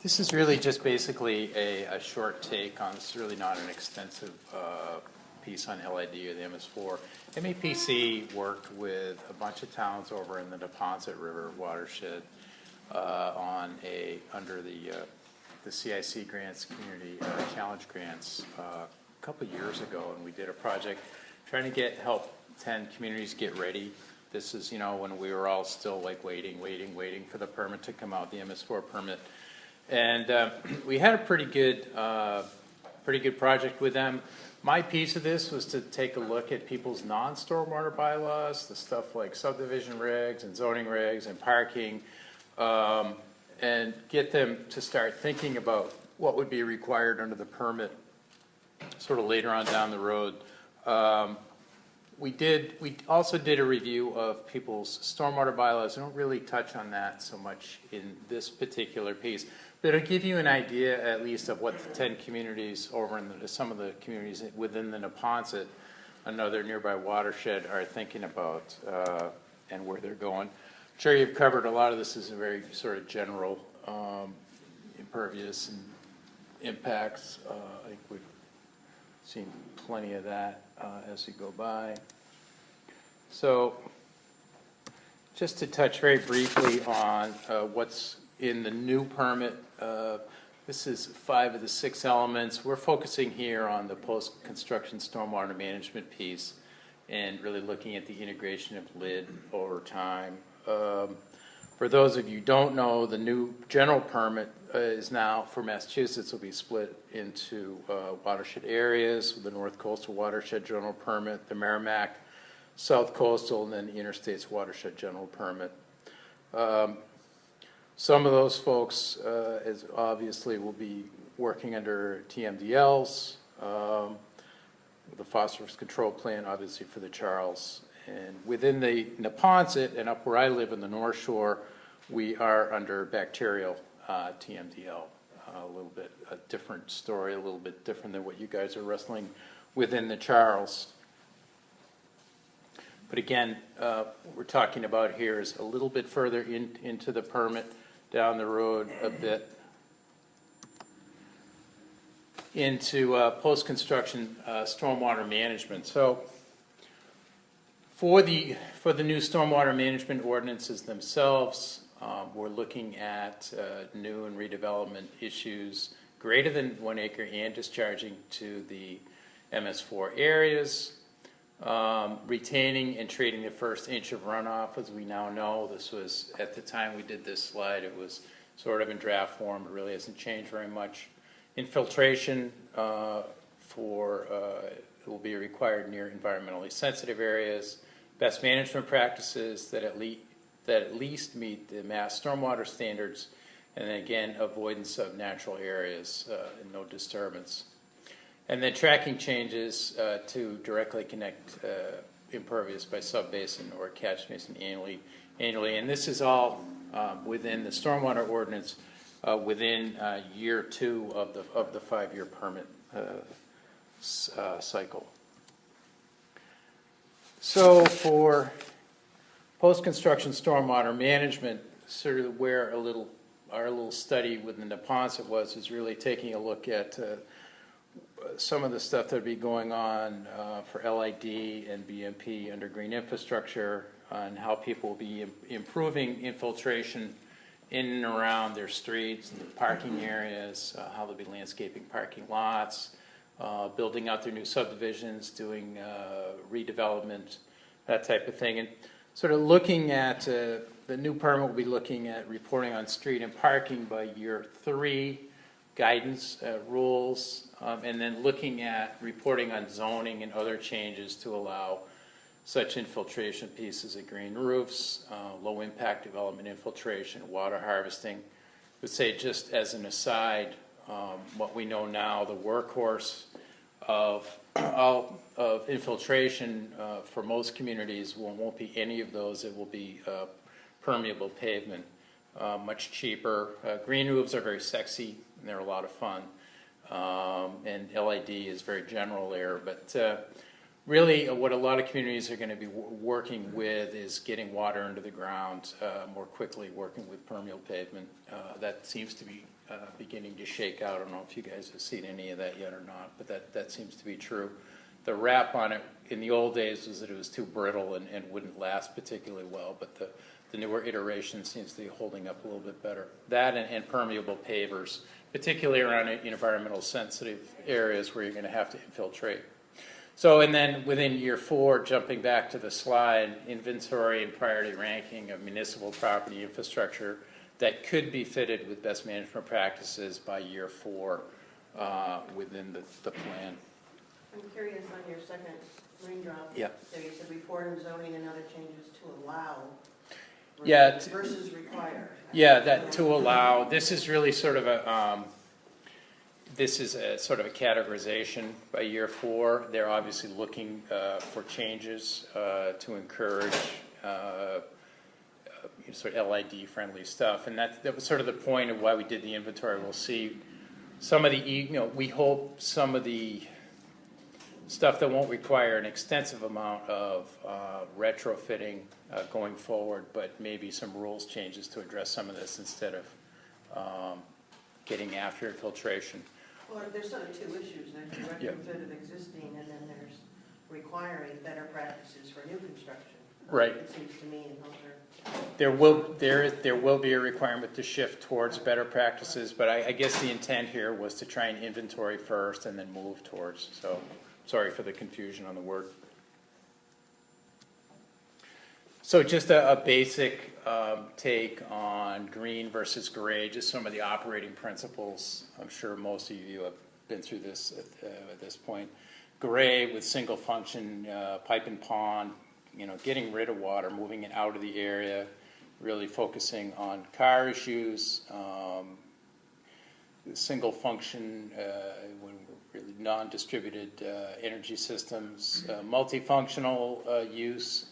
This is really just basically a short take on, it's really not an extensive piece on LID or the MS4. MAPC worked with a bunch of towns over in the Neponset River Watershed under the CIC grants, Community Challenge grants, a couple years ago, and we did a project trying to help 10 communities get ready. This is, when we were all still like waiting for the permit to come out, the MS4 permit. And we had a pretty good project with them. My piece of this was to take a look at people's non-stormwater bylaws, the stuff like subdivision regs and zoning regs and parking, and get them to start thinking about what would be required under the permit sort of later on down the road. We also did a review of people's stormwater bylaws. I don't really touch on that so much in this particular piece, but it'll give you an idea at least of what the 10 communities over in some of the communities within the Neponset, another nearby watershed, are thinking about and where they're going. I'm sure you've covered a lot of this. Is a very sort of general impervious and impacts. I think we've seen plenty of that as we go by. So just to touch very briefly on what's in the new permit, this is 5 of the 6 elements. We're focusing here on the post-construction stormwater management piece and really looking at the integration of LID over time. For those of you who don't know, the new general permit is now for Massachusetts will be split into watershed areas, the North Coastal Watershed General Permit, the Merrimack South Coastal, and then the Interstates Watershed General Permit. Some of those folks, as obviously, will be working under TMDLs, the Phosphorus Control Plan, obviously for the Charles. And within the Neponset and up where I live in the North Shore, we are under bacterial TMDL. A little bit a different story, a little bit different than what you guys are wrestling within the Charles. But again, what we're talking about here is a little bit further into the permit, down the road a bit, into post-construction stormwater management. So for the new stormwater management ordinances themselves, we're looking at new and redevelopment issues greater than 1 acre and discharging to the MS4 areas, retaining and treating the first inch of runoff. As we now know, this was, at the time we did this slide, it was sort of in draft form. It really hasn't changed very much. Infiltration it will be required near environmentally sensitive areas. Best management practices that at least meet the Mass Stormwater standards, and then again, avoidance of natural areas and no disturbance. And then tracking changes to directly connect impervious by subbasin or catch basin annually. And this is all within the stormwater ordinance within year 2 of the 5-year permit cycle. So for post-construction stormwater management, sort of where our little study within the Neponset was really taking a look at some of the stuff that would be going on for LID and BMP under green infrastructure, and how people will be improving infiltration in and around their streets, and the parking areas, how they'll be landscaping parking lots, building out their new subdivisions, doing redevelopment, that type of thing. And sort of looking at the new permit will be looking at reporting on street and parking by year 3, guidance rules, and then looking at reporting on zoning and other changes to allow such infiltration pieces of green roofs, low impact development infiltration, water harvesting. I would say, just as an aside, what we know now, the workhorse of infiltration for most communities won't be any of those. It will be permeable pavement, much cheaper. Green roofs are very sexy and they're a lot of fun, and LID is very general there, but really what a lot of communities are going to be working with is getting water into the ground more quickly, working with permeable pavement. That seems to be beginning to shake out. I don't know if you guys have seen any of that yet or not, but that seems to be true. The rap on it in the old days was that it was too brittle and wouldn't last particularly well, but the newer iteration seems to be holding up a little bit better. That and permeable pavers, particularly around environmental sensitive areas where you're going to have to infiltrate. So, and then within year 4, jumping back to the slide, inventory and priority ranking of municipal property infrastructure that could be fitted with best management practices by year 4 within the plan. I'm curious on your second raindrop. Yeah. There you said report and zoning and other changes to allow versus require. Yeah, that to allow. This is really sort of a sort of a categorization by year 4. They're obviously looking for changes to encourage sort of LID friendly stuff, and that was sort of the point of why we did the inventory. We'll see some of the we hope some of the stuff that won't require an extensive amount of retrofitting going forward, but maybe some rules changes to address some of this instead of getting after infiltration. Well, there's sort of 2 issues. There's the retrofit of existing, and then there's requiring better practices for new construction. Right. It seems to me, and those are... There will be a requirement to shift towards better practices, but I guess the intent here was to try and inventory first and then move towards. So, sorry for the confusion on the word. So just a basic take on green versus gray, just some of the operating principles. I'm sure most of you have been through this at this point. Gray with single function pipe and pond, getting rid of water, moving it out of the area, really focusing on car issues, single function, really non-distributed energy systems, multifunctional use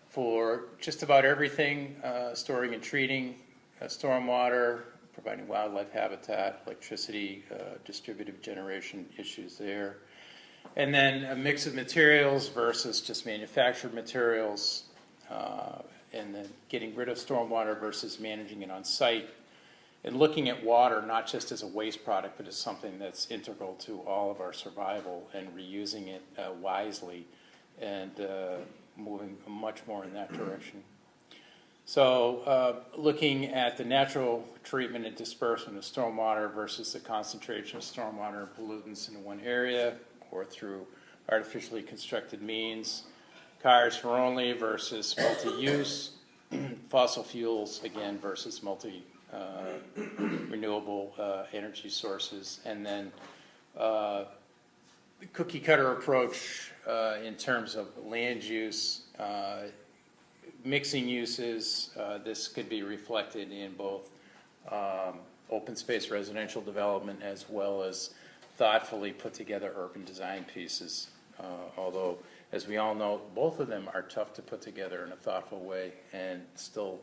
for just about everything, storing and treating stormwater, providing wildlife habitat, electricity, distributed generation issues there. And then a mix of materials versus just manufactured materials, and then getting rid of stormwater versus managing it on site. And looking at water not just as a waste product, but as something that's integral to all of our survival, and reusing it wisely, and moving much more in that direction. So looking at the natural treatment and disbursement of stormwater versus the concentration of stormwater and pollutants in one area or through artificially constructed means, cars for only versus multi-use, fossil fuels again versus renewable energy sources, and then the cookie cutter approach in terms of land use, mixing uses. This could be reflected in both open space residential development as well as thoughtfully put together urban design pieces, although as we all know, both of them are tough to put together in a thoughtful way and still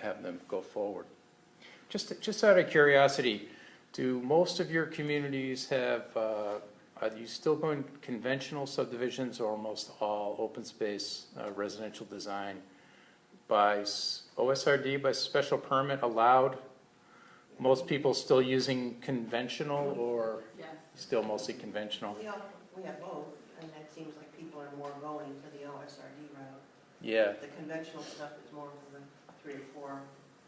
have them go forward. Just out of curiosity, do most of your communities have, are you still going conventional subdivisions or almost all open space residential design by OSRD, by special permit allowed? Most people still using conventional, or still mostly conventional? We have both, and it seems like people are more going to the OSRD route. Yeah. The conventional stuff is more for the 3 or 4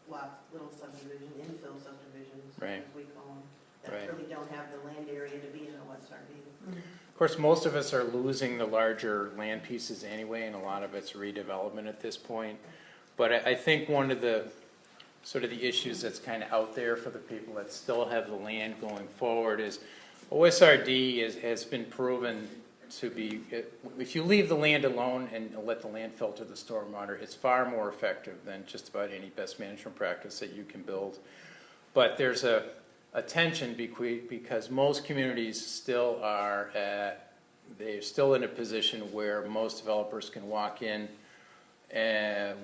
lot little subdivision, infill subdivisions, right, as we call them, that right, really don't have the land area to be an OSRD. Of course, most of us are losing the larger land pieces anyway, and a lot of it's redevelopment at this point. But I think one of the sort of the issues that's kind of out there for the people that still have the land going forward is OSRD has been proven to be, if you leave the land alone and let the land filter the stormwater, it's far more effective than just about any best management practice that you can build. But there's a tension because most communities still are they're still in a position where most developers can walk in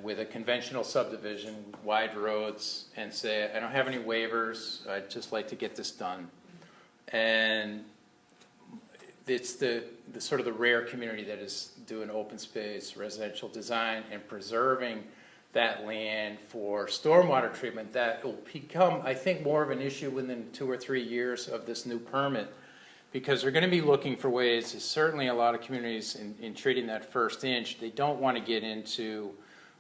with a conventional subdivision, wide roads, and say, I don't have any waivers, I'd just like to get this done. And it's the sort of the rare community that is doing open space, residential design, and preserving that land for stormwater treatment. That will become, I think, more of an issue within 2 or 3 years of this new permit, because they're going to be looking for ways. There's certainly a lot of communities in treating that first inch. They don't want to get into,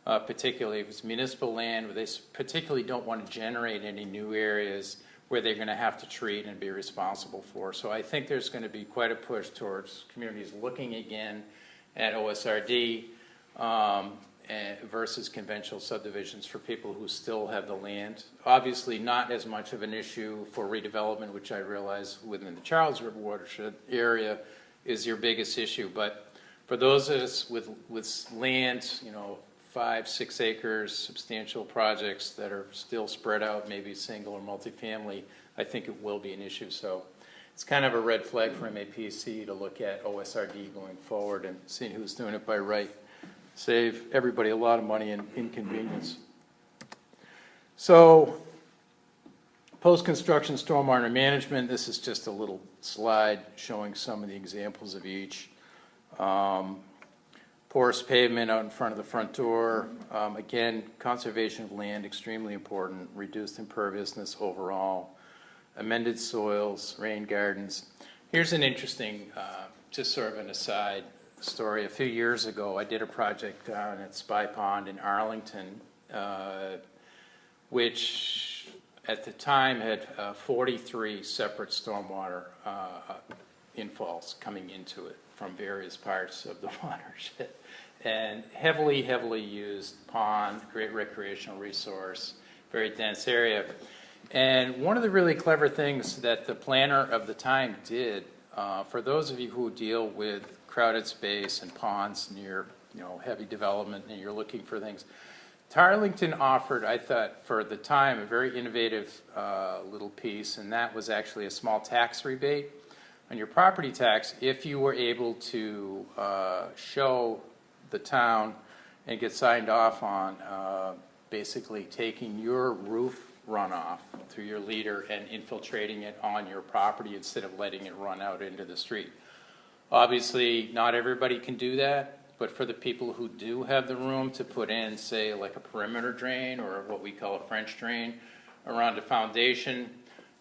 particularly if it's municipal land, where they particularly don't want to generate any new areas where they're going to have to treat and be responsible for. So I think there's going to be quite a push towards communities looking again at OSRD versus conventional subdivisions for people who still have the land. Obviously not as much of an issue for redevelopment, which I realize within the Charles River Watershed area is your biggest issue. But for those of us with land, 5, 6 acres, substantial projects that are still spread out, maybe single or multifamily, I think it will be an issue. So it's kind of a red flag for MAPC to look at OSRD going forward and seeing who's doing it by right. Save everybody a lot of money and inconvenience. So post-construction stormwater management, this is just a little slide showing some of the examples of each. Porous pavement out in front of the front door. Again, conservation of land, extremely important. Reduced imperviousness overall. Amended soils, rain gardens. Here's an interesting, just sort of an aside story. A few years ago, I did a project down at Spy Pond in Arlington, which at the time had 43 separate stormwater infalls coming into it from various parts of the watershed, and heavily used pond, great recreational resource, very dense area. And one of the really clever things that the planner of the time did, for those of you who deal with crowded space and ponds near heavy development and you're looking for things, Tarlington offered, I thought for the time, a very innovative little piece, and that was actually a small tax rebate on your property tax if you were able to show the town and get signed off on basically taking your roof runoff through your leader and infiltrating it on your property instead of letting it run out into the street. Obviously, not everybody can do that, but for the people who do have the room to put in, say, like a perimeter drain or what we call a French drain around a foundation,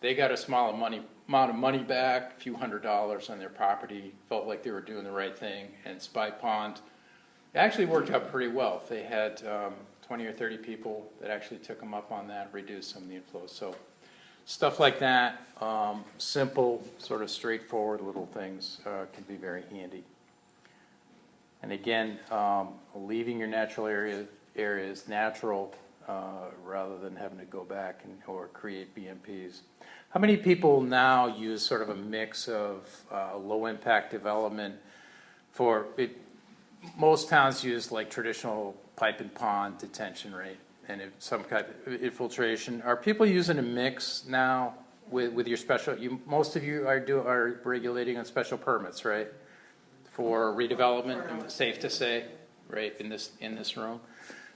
they got a small amount of money back, a few $100s on their property, felt like they were doing the right thing. And Spy Pond actually worked out pretty well. They had 20 or 30 people that actually took them up on that, reduced some of the inflows. So stuff like that, simple, sort of straightforward little things can be very handy. And again, leaving your natural areas natural rather than having to go back or create BMPs. How many people now use sort of a mix of low impact development for it? Most towns use like traditional pipe and pond detention rate and some kind of infiltration. Are people using a mix now with your special? Most of you are regulating on special permits, right? For redevelopment, and safe to say, right, in this room.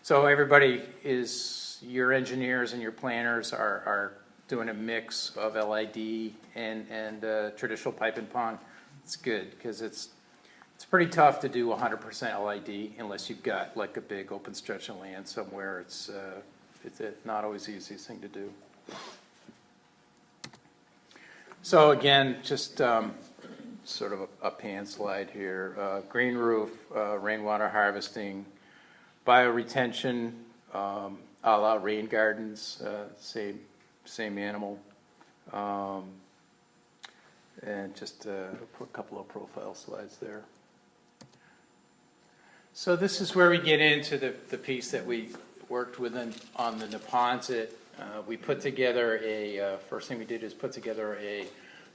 So everybody your engineers and your planners are doing a mix of LID and traditional pipe and pond. It's good because it's pretty tough to do 100% LID unless you've got like a big open stretch of land somewhere. It's not always the easiest thing to do. So again, just sort of a pan slide here. Green roof, rainwater harvesting, bioretention, a la rain gardens, same animal. And just a couple of profile slides there. So this is where we get into the piece that we worked with on the Neponset. We put together first thing we did is put together a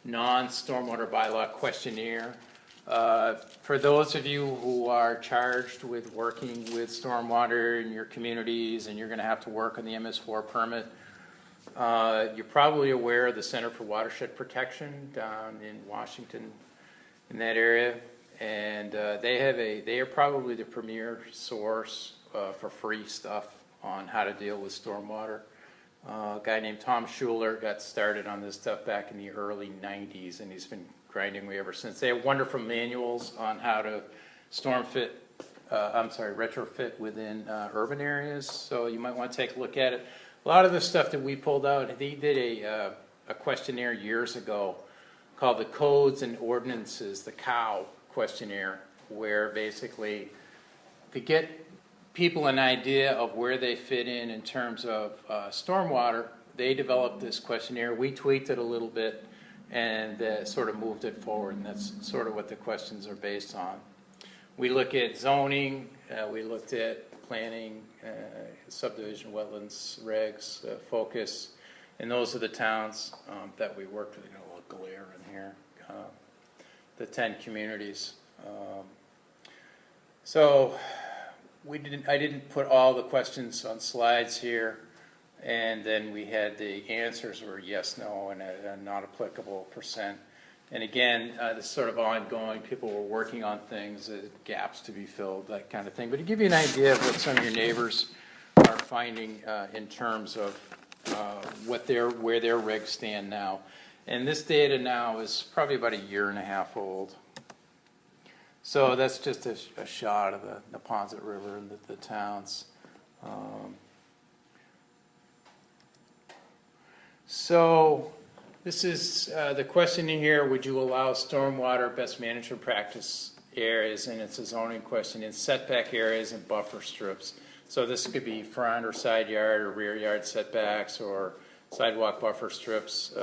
non-stormwater bylaw questionnaire. For those of you who are charged with working with stormwater in your communities and you're going to have to work on the MS4 permit, you're probably aware of the Center for Watershed Protection down in Washington, in that area. And they are probably the premier source for free stuff on how to deal with stormwater. A guy named Tom Schuler got started on this stuff back in the early 90s, and he's been grinding away ever since. They have wonderful manuals on how to retrofit within urban areas, so you might want to take a look at it. A lot of the stuff that we pulled out, they did a questionnaire years ago called the Codes and Ordinances, the COW questionnaire, where basically to get people an idea of where they fit in terms of stormwater, they developed this questionnaire. We tweaked it a little bit and sort of moved it forward, and that's sort of what the questions are based on. We look at zoning, we looked at planning, subdivision, wetlands, regs, focus, and those are the towns that we worked with. Got a little glare in here. The 10 communities. So I didn't put all the questions on slides here, and then we had the answers were yes, no, and a not applicable %. And again, this sort of ongoing, people were working on things, gaps to be filled, that kind of thing. But to give you an idea of what some of your neighbors are finding in terms of where their regs stand now. And this data now is probably about a year and a half old. So that's just a shot of the Neponset River and the towns. So this is the question in here: would you allow stormwater best management practice areas, and it's a zoning question, in setback areas and buffer strips? So this could be front or side yard or rear yard setbacks or sidewalk buffer strips.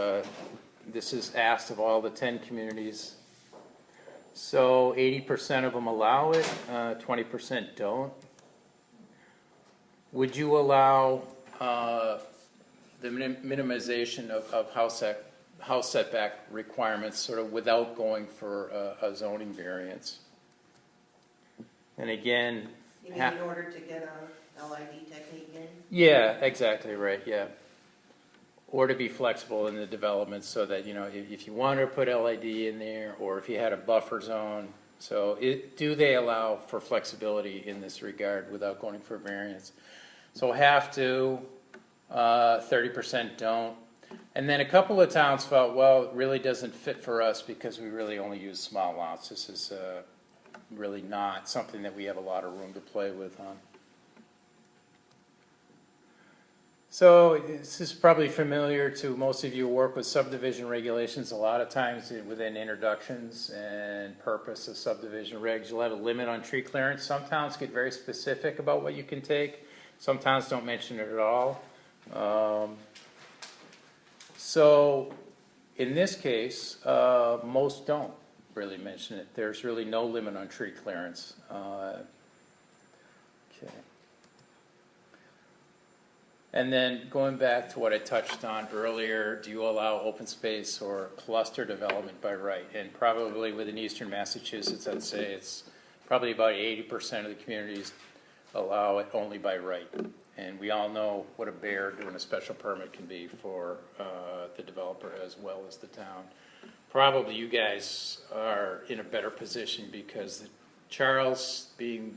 This is asked of all the 10 communities. So 80% of them allow it, 20% don't. Would you allow the minimization of house setback requirements sort of without going for a zoning variance? And again, You mean in order to get a LID technique in? yeah, exactly right, yeah. Or to be flexible in the development so that, you know, if you wanted to put LID in there, or if you had a buffer zone. So do they allow for flexibility in this regard without going for variance? So have to, 30% don't. And then a couple of towns felt, well, it really doesn't fit for us because we really only use small lots. This is really not something that we have a lot of room to play with on. So this is probably familiar to most of you who work with subdivision regulations. A lot of times within introductions and purpose of subdivision regs, you'll have a limit on tree clearance. Some towns get very specific about what you can take. Some towns don't mention it at all. So in this case, most don't really mention it. There's really no limit on tree clearance. Okay. And then going back to what I touched on earlier, do you allow open space or cluster development by right? And probably within eastern Massachusetts, I'd say it's probably about 80% of the communities allow it only by right. And we all know what a bear doing a special permit can be for the developer as well as the town. Probably you guys are in a better position because the Charles being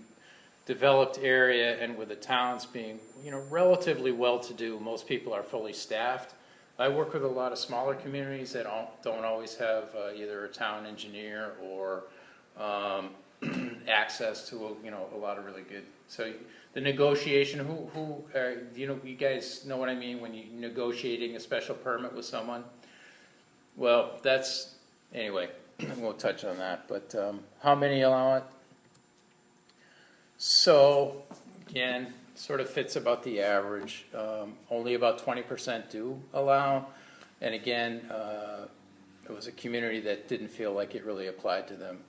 developed area and with the towns being, you know, relatively well-to-do, most people are fully staffed. I work with a lot of smaller communities that don't always have either a town engineer or access to a lot of really good. So the negotiation, you guys know what I mean when you're negotiating a special permit with someone. Well, that's anyway. I won't touch on that. But how many allow it? So, again, sort of fits about the average. Only about 20% do allow. And again, it was a community that didn't feel like it really applied to them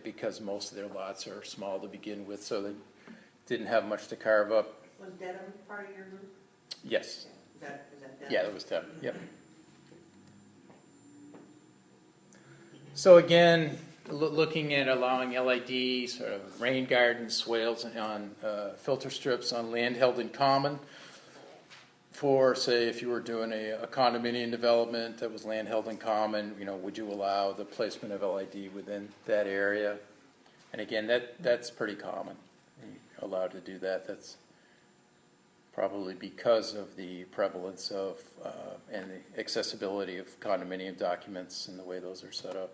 because most of their lots are small to begin with, so they didn't have much to carve up. Was Dedham part of your group? Yes. Is that Dedham? Yeah, that was Dedham. Yep. So again, looking at allowing LID, sort of rain gardens, swales on filter strips on land held in common for, say, if you were doing a condominium development that was land held in common, would you allow the placement of LID within that area? And again, that's pretty common. You're allowed to do that. That's probably because of the prevalence of and the accessibility of condominium documents and the way those are set up.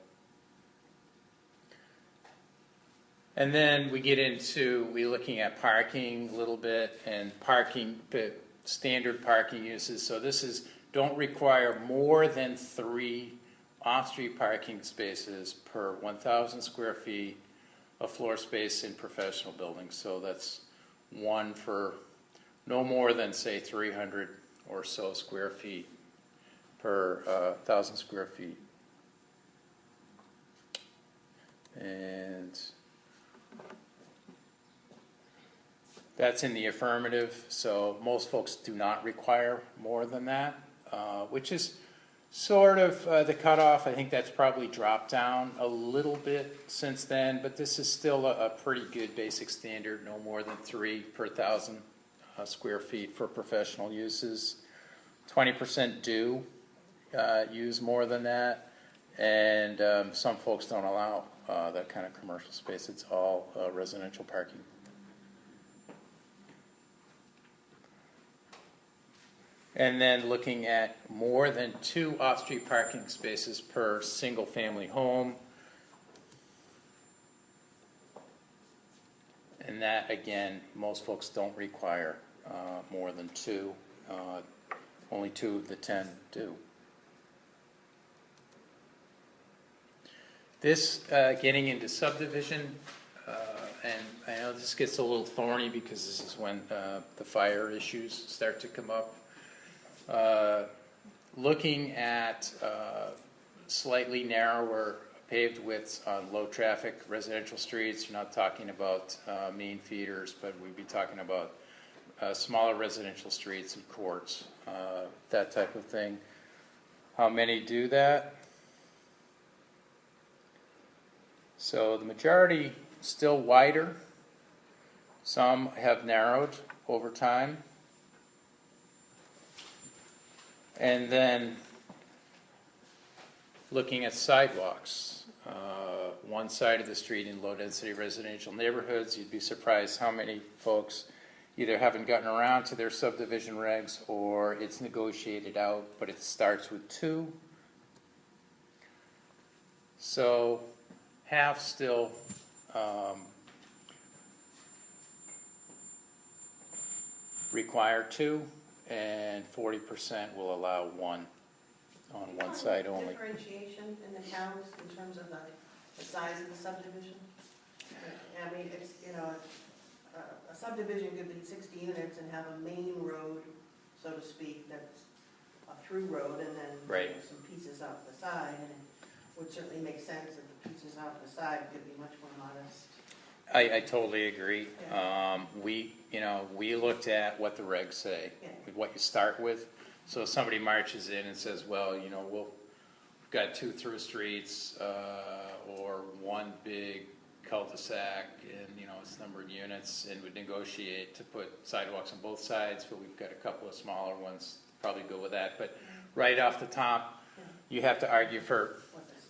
And then we get into, we're looking at parking a little bit, and parking, the standard parking uses. So this is, don't require more than 3 off-street parking spaces per 1,000 square feet of floor space in professional buildings. So that's 1 for no more than, say, 300 or so square feet per 1,000 square feet. And that's in the affirmative, so most folks do not require more than that, which is sort of the cutoff. I think that's probably dropped down a little bit since then, but this is still a pretty good basic standard, no more than 3 per 1,000 square feet for professional uses. 20% do use more than that, and some folks don't allow that kind of commercial space. It's all residential parking. And then looking at more than 2 off-street parking spaces per single-family home. And that, again, most folks don't require more than 2. Only 2 of the 10 do. This, getting into subdivision, and I know this gets a little thorny because this is when the fire issues start to come up. Looking at slightly narrower paved widths on low traffic residential streets. You're not talking about main feeders, but we'd be talking about smaller residential streets and courts, that type of thing. How many do that? So the majority still wider. Some have narrowed over time. And then looking at sidewalks, one side of the street in low-density residential neighborhoods, you'd be surprised how many folks either haven't gotten around to their subdivision regs or it's negotiated out, but it starts with 2. So half still require 2. And 40% will allow 1 on one side only. Differentiation in the towns in terms of the size of the subdivision? I mean, it's, you know, a subdivision could be 60 units and have a main road, so to speak, that's a through road, and then right. You know, some pieces off the side, and it would certainly make sense that the pieces off the side could be much more modest. I totally agree. Yeah. We looked at what the regs say, Yeah. what you start with. So if somebody marches in and says, well, we've got 2 through streets or 1 big cul-de-sac, and it's number of units, and would negotiate to put sidewalks on both sides, but we've got a couple of smaller ones. Probably go with that. But right off the top, you have to argue for.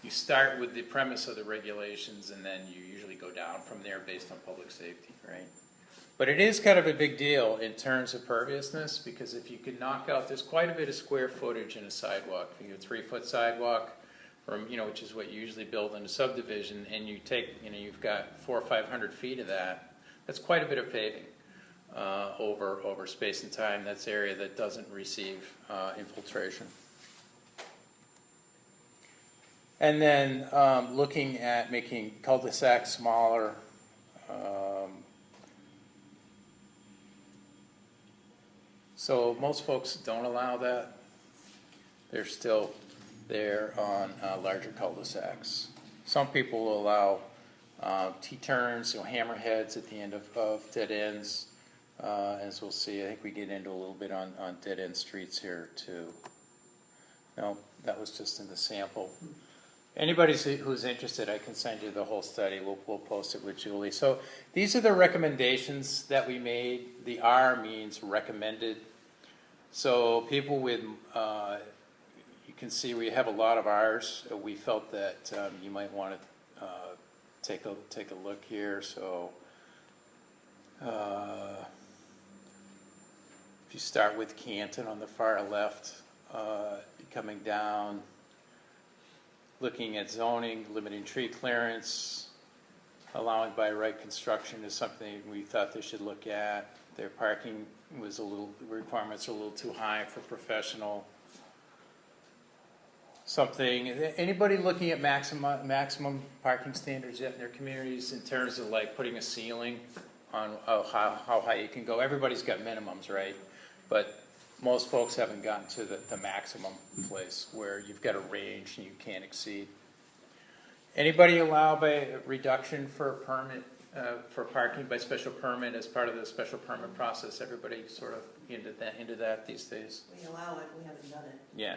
You start with the premise of the regulations, and then you usually go down from there based on public safety, right? But it is kind of a big deal in terms of perviousness, because if you could knock out, there's quite a bit of square footage in a sidewalk. If you have a 3-foot sidewalk, from which is what you usually build in a subdivision, and you take, you've got 400 or 500 feet of that. That's quite a bit of paving over space and time. That's area that doesn't receive infiltration. And then looking at making cul-de-sacs smaller. So most folks don't allow that. They're still there on larger cul-de-sacs. Some people will allow T-turns, hammerheads at the end of dead ends. As we'll see, I think we get into a little bit on dead-end streets here too. No, that was just in the sample. Anybody who's interested, I can send you the whole study. We'll post it with Julie. So these are the recommendations that we made. The R means recommended. So people with, you can see we have a lot of R's. We felt that you might want to take a look here. So if you start with Canton on the far left, coming down, looking at zoning, limiting tree clearance, allowing by right construction is something we thought they should look at. Their parking was requirements are a little too high for professional. Anybody looking at maximum parking standards yet in their communities in terms of like putting a ceiling on how high you can go? Everybody's got minimums, right? But most folks haven't gotten to the maximum place where you've got a range and you can't exceed. Anybody allow by reduction for permit, for parking by special permit as part of the special permit process? Everybody sort of into that these days? We allow it, we haven't done it. Yeah.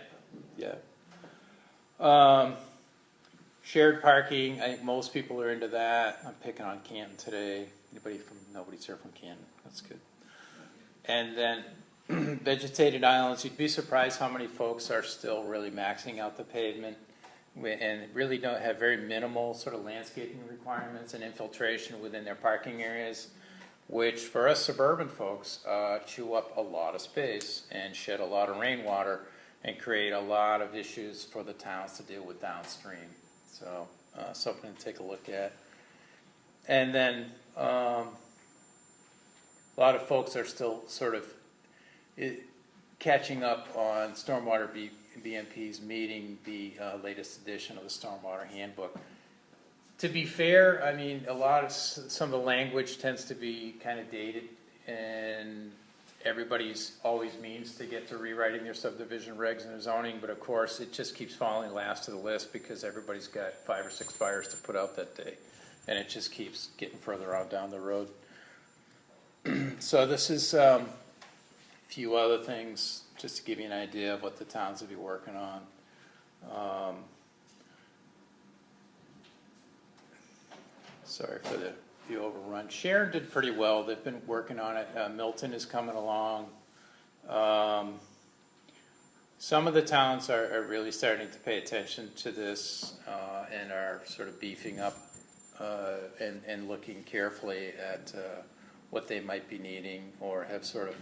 Shared parking, I think most people are into that. I'm picking on Canton today. Nobody's here from Canton. That's good. And then vegetated islands, you'd be surprised how many folks are still really maxing out the pavement and really don't have very minimal sort of landscaping requirements and infiltration within their parking areas, which for us suburban folks chew up a lot of space and shed a lot of rainwater and create a lot of issues for the towns to deal with downstream. So something to take a look at. And then a lot of folks are still sort of catching up on Stormwater BMP's meeting the latest edition of the Stormwater Handbook. To be fair, I mean, some of the language tends to be kind of dated, and everybody's always means to get to rewriting their subdivision regs and their zoning, but of course it just keeps falling last to the list because everybody's got 5 or 6 fires to put out that day, and it just keeps getting further on down the road. So this is a few other things just to give you an idea of what the towns will be working on. Sorry for the overrun. Sharon did pretty well. They've been working on it. Milton is coming along. Some of the towns are really starting to pay attention to this and are sort of beefing up and looking carefully at what they might be needing, or have sort of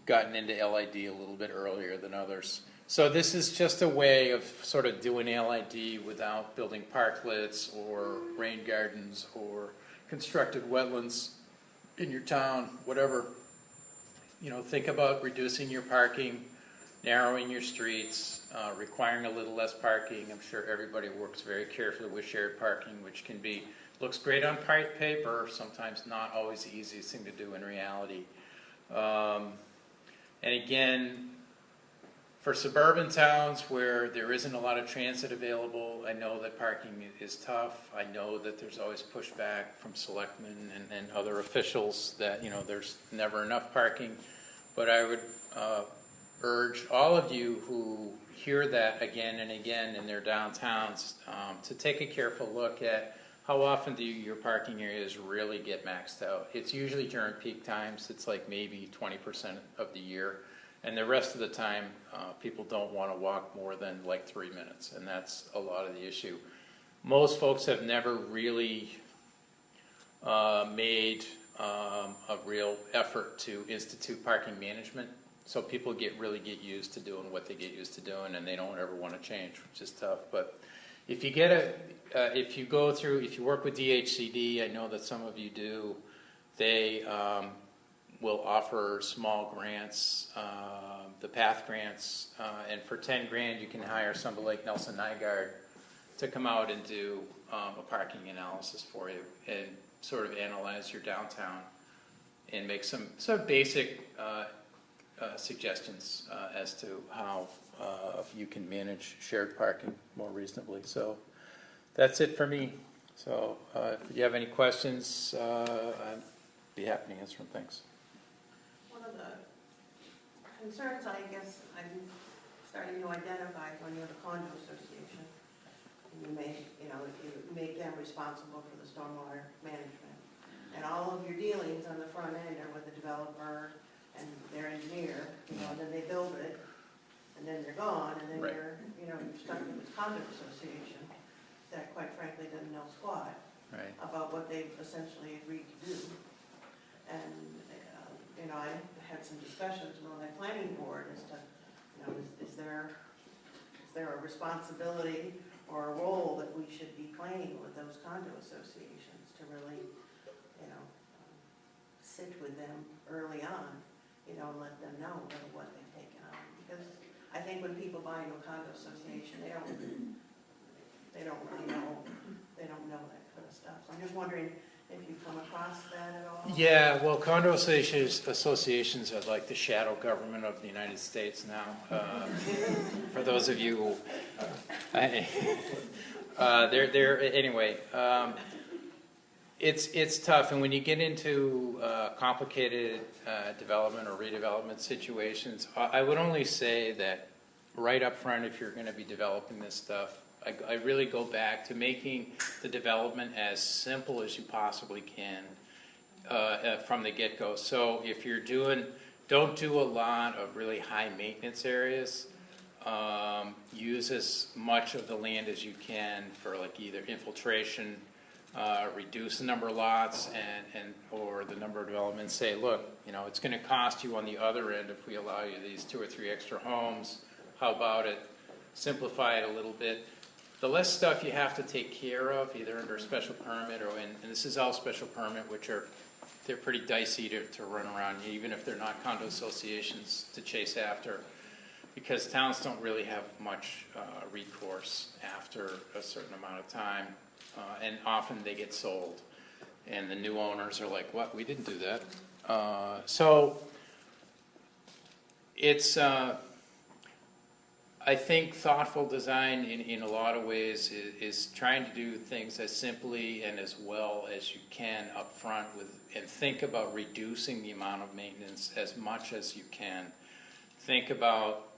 gotten into LID a little bit earlier than others. So this is just a way of sort of doing LID without building parklets or rain gardens or constructed wetlands in your town, whatever. You know, think about reducing your parking, narrowing your streets, requiring a little less parking. I'm sure everybody works very carefully with shared parking, which can be, looks great on paper, sometimes not always the easiest thing to do in reality. And again, for suburban towns where there isn't a lot of transit available, I know that parking is tough. I know that there's always pushback from selectmen and other officials that, you know, there's never enough parking. But I would urge all of you who hear that again and again in their downtowns to take a careful look at how often do your parking areas really get maxed out. It's usually during peak times. It's like maybe 20% of the year. And the rest of the time, people don't want to walk more than like 3 minutes, and that's a lot of the issue. Most folks have never really made a real effort to institute parking management, so people really get used to doing what they get used to doing, and they don't ever want to change, which is tough. But if you if you work with DHCD, I know that some of you do, they will offer small grants, the path grants, and for 10 grand you can hire somebody like Nelson Nygaard to come out and do a parking analysis for you and sort of analyze your downtown and make some sort of basic suggestions as to how you can manage shared parking more reasonably. So that's it for me. So if you have any questions, I'd be happy to answer them. Thanks. One of the concerns, I guess, I'm starting to identify when you have a condo association, and you make them responsible for the stormwater management. And all of your dealings on the front end are with the developer and their engineer, and then they build it, and then they're gone, and then Right. you're stuck with this condo association that quite frankly doesn't know squat about what they've essentially agreed to do. And, I had some discussions with the planning board as to, you know, is there a responsibility or a role that we should be playing with those condo associations to really, you know, sit with them early on, you know, and let them know really what they've taken on. Because I think when people buy into a condo association, they don't really know, they don't know that kind of stuff. So I'm just wondering if you've come across that at all? Yeah, well, condo associations are like the shadow government of the United States now. For those of you who, anyway, it's tough, and when you get into complicated development or redevelopment situations, I would only say that right up front, if you're going to be developing this stuff, I really go back to making the development as simple as you possibly can from the get-go. So if you're don't do a lot of really high maintenance areas. Use as much of the land as you can for like either infiltration, reduce the number of lots or the number of developments. Say, look, you know, it's going to cost you on the other end if we allow you these 2 or 3 extra homes. How about it? Simplify it a little bit. The less stuff you have to take care of, either under a special permit or and this is all special permit, which they're pretty dicey to run around, even if they're not condo associations to chase after, because towns don't really have much recourse after a certain amount of time, and often they get sold, and the new owners are like, "What? We didn't do that." So it's. I think thoughtful design in a lot of ways is trying to do things as simply and as well as you can up front and think about reducing the amount of maintenance as much as you can. Think about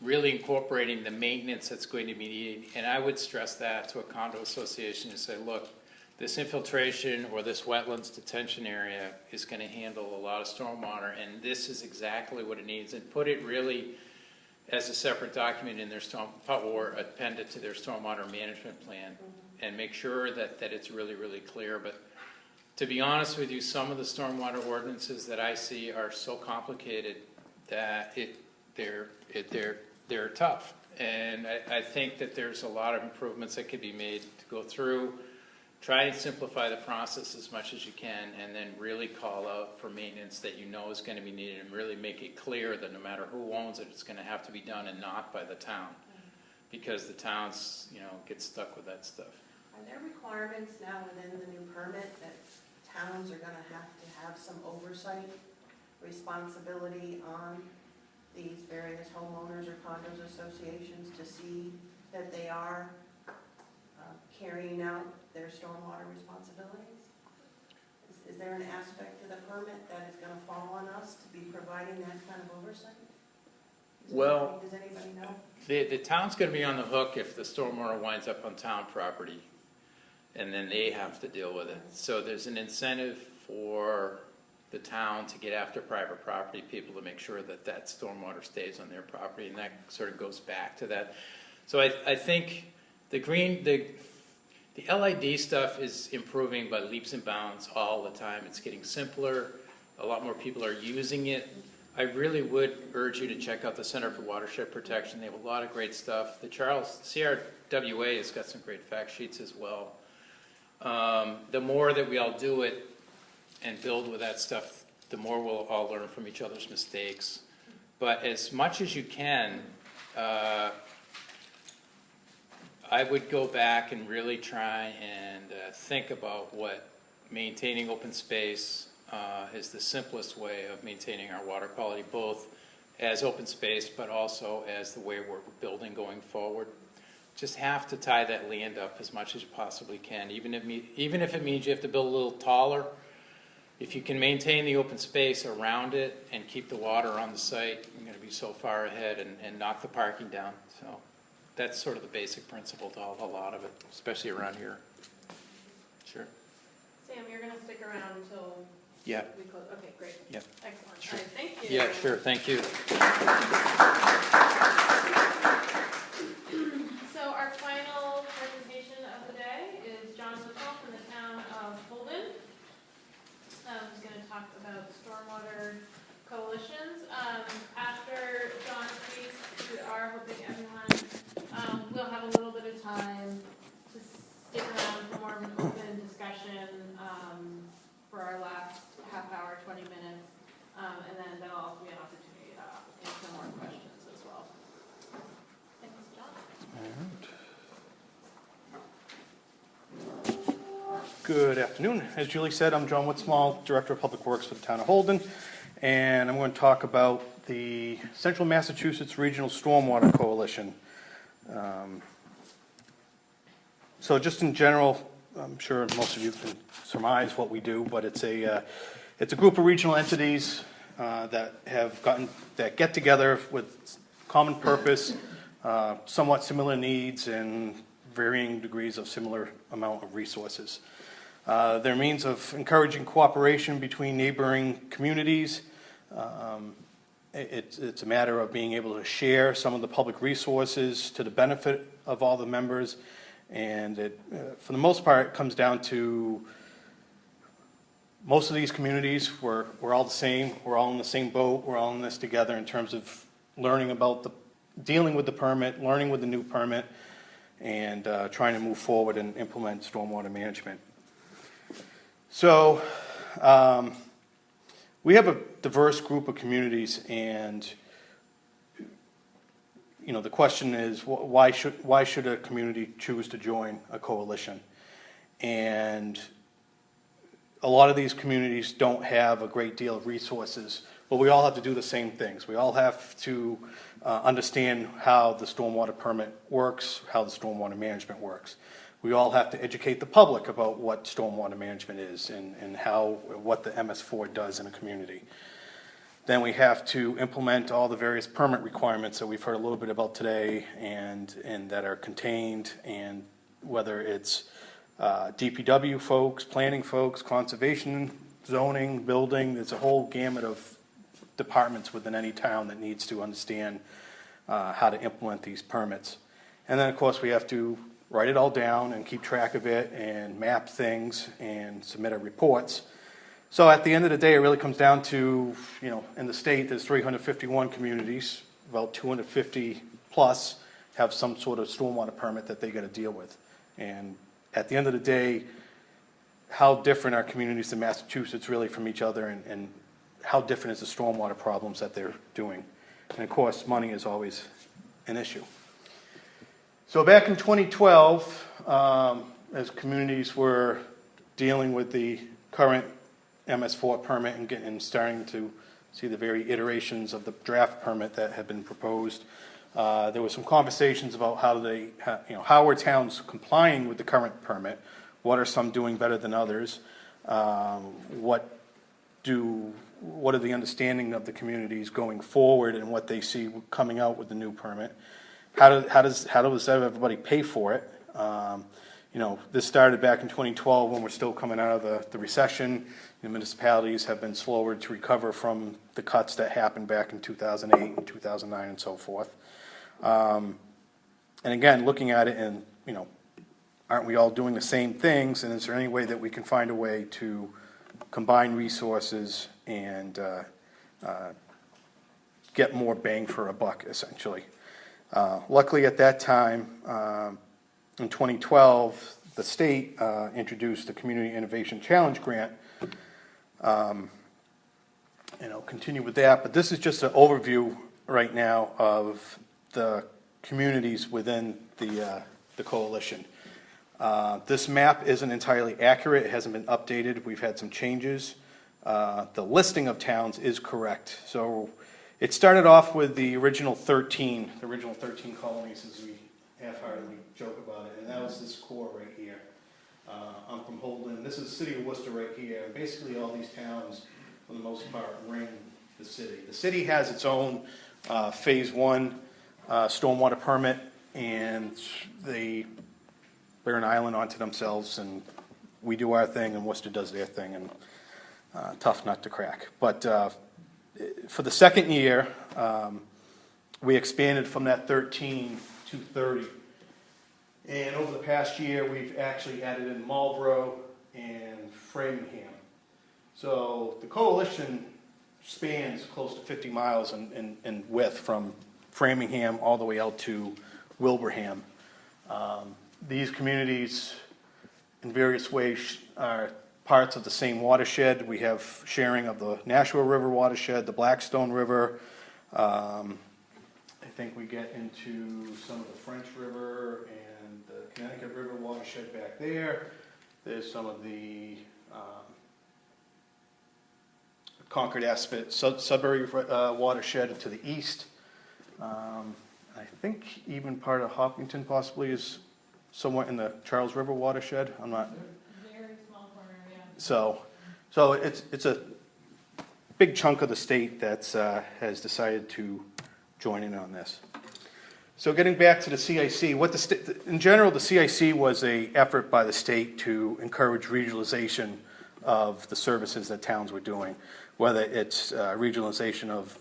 really incorporating the maintenance that's going to be needed, and I would stress that to a condo association and say, look, this infiltration or this wetlands detention area is going to handle a lot of stormwater, and this is exactly what it needs, and put it really as a separate document in their or append it to their stormwater management plan, and make sure that it's really, really clear. But to be honest with you, some of the stormwater ordinances that I see are so complicated that they're tough. And I think that there's a lot of improvements that could be made to go through, try and simplify the process as much as you can, and then really call out for maintenance that you know is going to be needed, and really make it clear that no matter who owns it, it's going to have to be done and not by the town, because the towns, you know, get stuck with that stuff. Are there requirements now within the new permit that towns are going to have some oversight responsibility on these various homeowners or condos associations to see that they are carrying out their stormwater responsibilities? Is there an aspect to the permit that is going to fall on us to be providing that kind of oversight? Does anybody know? The town's going to be on the hook if the stormwater winds up on town property, and then they have to deal with it. So there's an incentive for the town to get after private property people to make sure that that stormwater stays on their property, and that sort of goes back to that. So I think the LID stuff is improving by leaps and bounds all the time. It's getting simpler. A lot more people are using it. I really would urge you to check out the Center for Watershed Protection. They have a lot of great stuff. The CRWA has got some great fact sheets as well. The more that we all do it and build with that stuff, the more we'll all learn from each other's mistakes. But as much as you can, I would go back and really try and think about what maintaining open space is the simplest way of maintaining our water quality, both as open space but also as the way we're building going forward. Just have to tie that land up as much as you possibly can, even if it means you have to build a little taller. If you can maintain the open space around it and keep the water on the site, you're going to be so far ahead and knock the parking down. So that's sort of the basic principle to a lot of it, especially around here. Sure. Sam, you're going to stick around until yeah. we close? Okay, great. Yeah. Excellent. Sure. All right, thank you. Yeah, sure. Thank you. So our final presentation of the day is John Municipal from the town of Holden. Who's going to talk about stormwater morning, everyone. We'll have a little bit of time to stick around for more of an open discussion for our last half hour, 20 minutes. And then there'll also be an opportunity to answer more questions as well. Thanks, John. Good afternoon. As Julie said, I'm John Woodsmall, Director of Public Works for the Town of Holden, and I'm going to talk about the Central Massachusetts Regional Stormwater Coalition. So just in general, I'm sure most of you can surmise what we do, but it's a group of regional entities that get together with common purpose, somewhat similar needs, and varying degrees of similar amount of resources. Their means of encouraging cooperation between neighboring communities. It's a matter of being able to share some of the public resources to the benefit of all the members, and for the most part, it comes down to most of these communities. We're all the same. We're all in the same boat. We're all in this together in terms of learning about dealing with the permit, learning with the new permit, and trying to move forward and implement stormwater management. So we have a diverse group of communities, and the question is, why should a community choose to join a coalition? And a lot of these communities don't have a great deal of resources, but we all have to do the same things. We all have to understand how the stormwater permit works, how the stormwater management works. We all have to educate the public about what stormwater management is and what the MS4 does in a community. Then we have to implement all the various permit requirements that we've heard a little bit about today and that are contained, and whether it's DPW folks, planning folks, conservation, zoning, building. There's a whole gamut of departments within any town that needs to understand how to implement these permits. And then, of course, we have to write it all down and keep track of it and map things and submit our reports. So at the end of the day, it really comes down to, in the state, there's 351 communities, about 250 plus have some sort of stormwater permit that they got to deal with. And at the end of the day, how different are communities in Massachusetts really from each other, and how different is the stormwater problems that they're doing? And of course, money is always an issue. So back in 2012, as communities were dealing with the current MS4 permit and starting to see the very iterations of the draft permit that had been proposed, there were some conversations about how are towns complying with the current permit? What are some doing better than others? What are the understanding of the communities going forward and what they see coming out with the new permit? How does everybody pay for it? This started back in 2012 when we're still coming out of the recession. The municipalities have been slower to recover from the cuts that happened back in 2008 and 2009 and so forth. And again, looking at it and, aren't we all doing the same things? And is there any way that we can find a way to combine resources and get more bang for a buck, essentially? Luckily, at that time, in 2012, the state introduced the Community Innovation Challenge Grant. Continue with that, but this is just an overview right now of the communities within the coalition. This map isn't entirely accurate. It hasn't been updated. We've had some changes. The listing of towns is correct. So it started off with the original 13 colonies, as we half-heartedly joke about it, and that was this core right here. I'm from Holden. This is the city of Worcester right here. Basically, all these towns, for the most part, ring the city. The city has its own Phase 1 stormwater permit, and they're an island unto themselves, and we do our thing, and Worcester does their thing, and tough nut to crack. But for the second year, we expanded from that 13 to 30. And over the past year, we've actually added in Marlborough and Framingham. So the coalition spans close to 50 miles in width from Framingham all the way out to Wilbraham. These communities in various ways are parts of the same watershed. We have sharing of the Nashua River watershed, the Blackstone River. I think we get into some of the French River and the Connecticut River watershed back there. There's some of the Concord Aspet Sudbury watershed to the east. I think even part of Hopkinton possibly is somewhat in the Charles River watershed. I'm not. Very small corner, yeah. So it's a big chunk of the state that's has decided to join in on this. So getting back to the CIC, in general, the CIC was a effort by the state to encourage regionalization of the services that towns were doing, whether it's regionalization of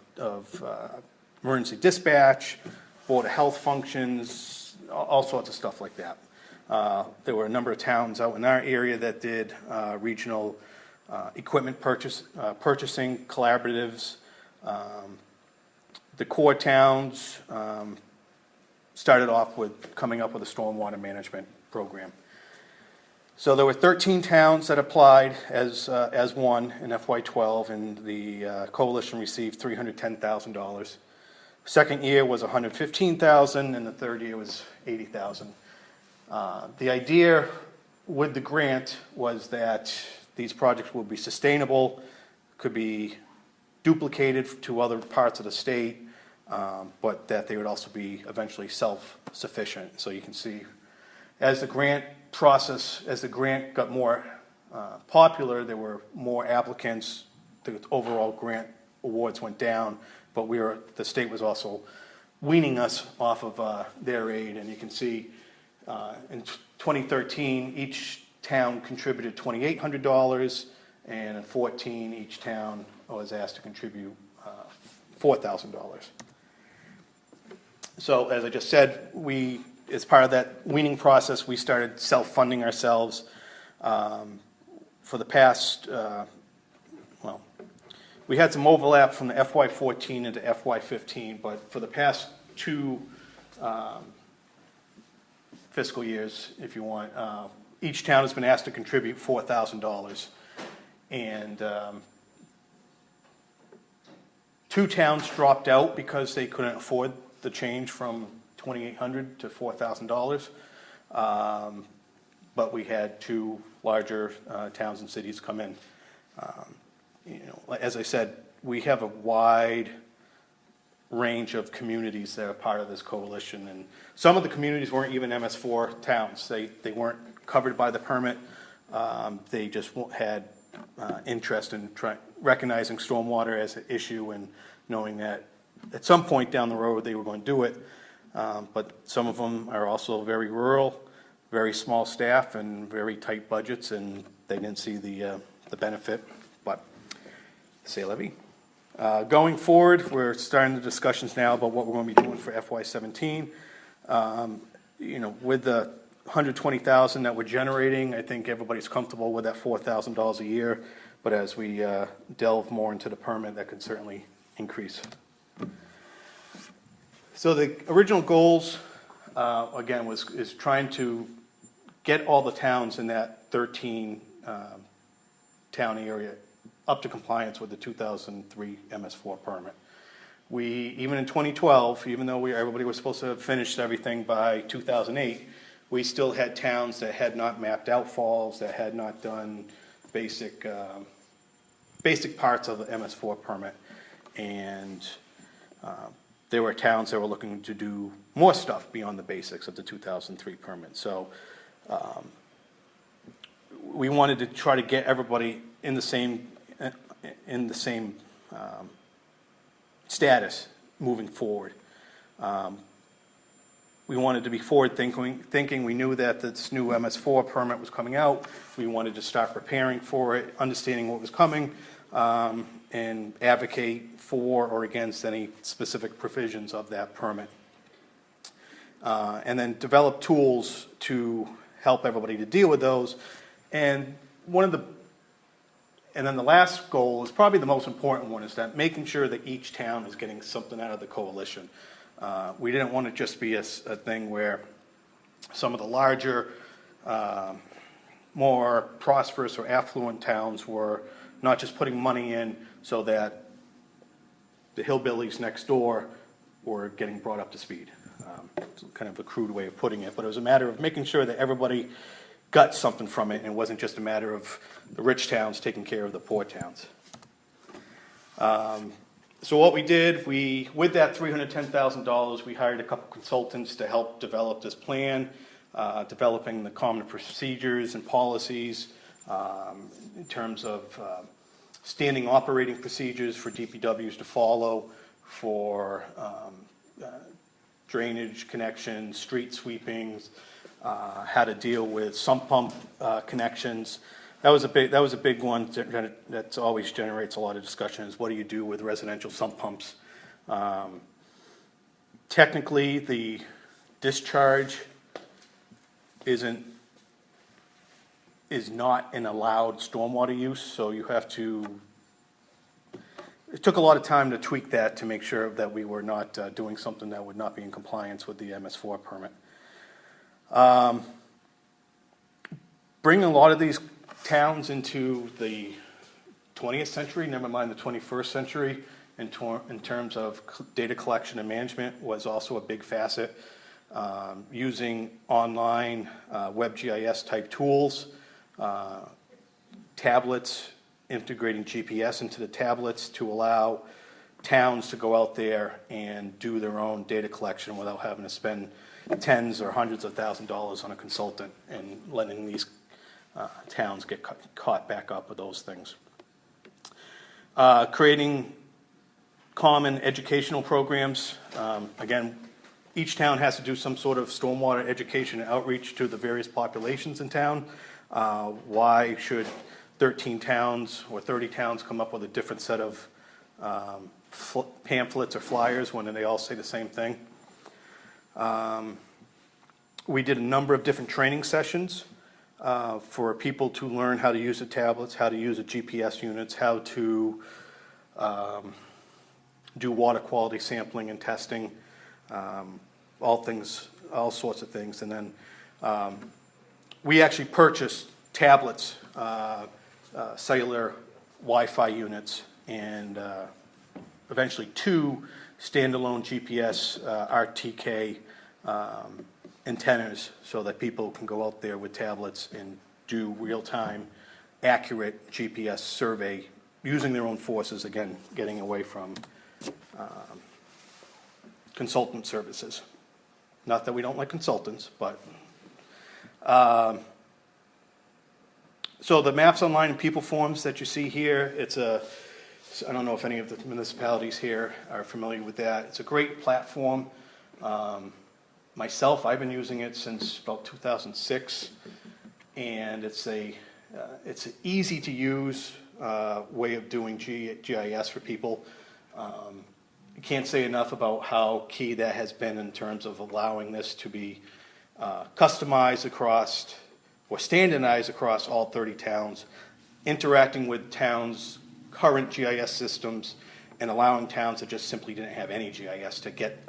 emergency dispatch, board of health functions, all sorts of stuff like that. There were a number of towns out in our area that did regional equipment purchasing collaboratives. The core towns started off with coming up with a stormwater management program. So there were 13 towns that applied as one in FY12, and the coalition received $310,000. Second year was $115,000, and the third year was $80,000. The idea with the grant was that these projects will be sustainable, could be duplicated to other parts of the state, but that they would also be eventually self-sufficient. So you can see, as the grant got more popular, there were more applicants, the overall grant awards went down, but the state was also weaning us off of their aid, and you can see in 2013, each town contributed $2,800, and in 2014, each town was asked to contribute $4,000. So as I just said, as part of that weaning process, we started self-funding ourselves. For the past, we had some overlap from the FY14 into FY15, but for the past two fiscal years, if you want, each town has been asked to contribute $4,000. And two towns dropped out because they couldn't afford the change from $2,800 to $4,000. But we had two larger towns and cities come in. As I said, we have a wide range of communities that are part of this coalition, and some of the communities weren't even MS4 towns. They weren't covered by the permit. They just had interest in recognizing stormwater as an issue and knowing that at some point down the road they were going to do it. But some of them are also very rural, very small staff, and very tight budgets, and they didn't see the benefit. But c'est la vie. Going forward, we're starting the discussions now about what we're going to be doing for FY17. With the $120,000 that we're generating, I think everybody's comfortable with that $4,000 a year. But as we delve more into the permit, that could certainly increase. So the original goals, again, is trying to get all the towns in that 13 town area up to compliance with the 2003 MS4 permit. Even in 2012, even though everybody was supposed to have finished everything by 2008, we still had towns that had not mapped out falls, that had not done basic parts of the MS4 permit. And there were towns that were looking to do more stuff beyond the basics of the 2003 permit. So we wanted to try to get everybody in the same status moving forward. We wanted to be forward thinking. We knew that this new MS4 permit was coming out. We wanted to start preparing for it, understanding what was coming, and advocate for or against any specific provisions of that permit. And then develop tools to help everybody to deal with those. And then the last goal is probably the most important one, is that making sure that each town is getting something out of the coalition. We didn't want it just be a thing where some of the larger, more prosperous or affluent towns were not just putting money in so that the hillbillies next door were getting brought up to speed. It's kind of a crude way of putting it, but it was a matter of making sure that everybody got something from it, and it wasn't just a matter of the rich towns taking care of the poor towns. So what we did, with that $310,000, we hired a couple consultants to help develop this plan, developing the common procedures and policies in terms of standing operating procedures for DPWs to follow for drainage connections, street sweepings, how to deal with sump pump connections. That was a big one that always generates a lot of discussion, is what do you do with residential sump pumps? Technically, the discharge is not an allowed stormwater use, so you have to, it took a lot of time to tweak that to make sure that we were not doing something that would not be in compliance with the MS4 permit. Bringing a lot of these towns into the 20th century, never mind the 21st century, in terms of data collection and management was also a big facet. Using online WebGIS type tools, tablets, integrating GPS into the tablets to allow towns to go out there and do their own data collection without having to spend tens or hundreds of thousands of dollars on a consultant, and letting these towns get caught back up with those things. Creating common educational programs. Again, each town has to do some sort of stormwater education and outreach to the various populations in town. Why should 13 towns or 30 towns come up with a different set of pamphlets or flyers when they all say the same thing? We did a number of different training sessions for people to learn how to use the tablets, how to use the GPS units, how to do water quality sampling and testing, all sorts of things. And then we actually purchased tablets, cellular Wi-Fi units, and eventually 2 standalone GPS RTK antennas, so that people can go out there with tablets and do real-time, accurate GPS survey using their own forces, again, getting away from consultant services. Not that we don't like consultants, but... so the maps online and people forms that you see here, I don't know if any of the municipalities here are familiar with that. It's a great platform. Myself, I've been using it since about 2006, and it's an easy to use way of doing GIS for people. I can't say enough about how key that has been in terms of allowing this to be customized across or standardized across all 30 towns, interacting with towns' current GIS systems, and allowing towns that just simply didn't have any GIS to get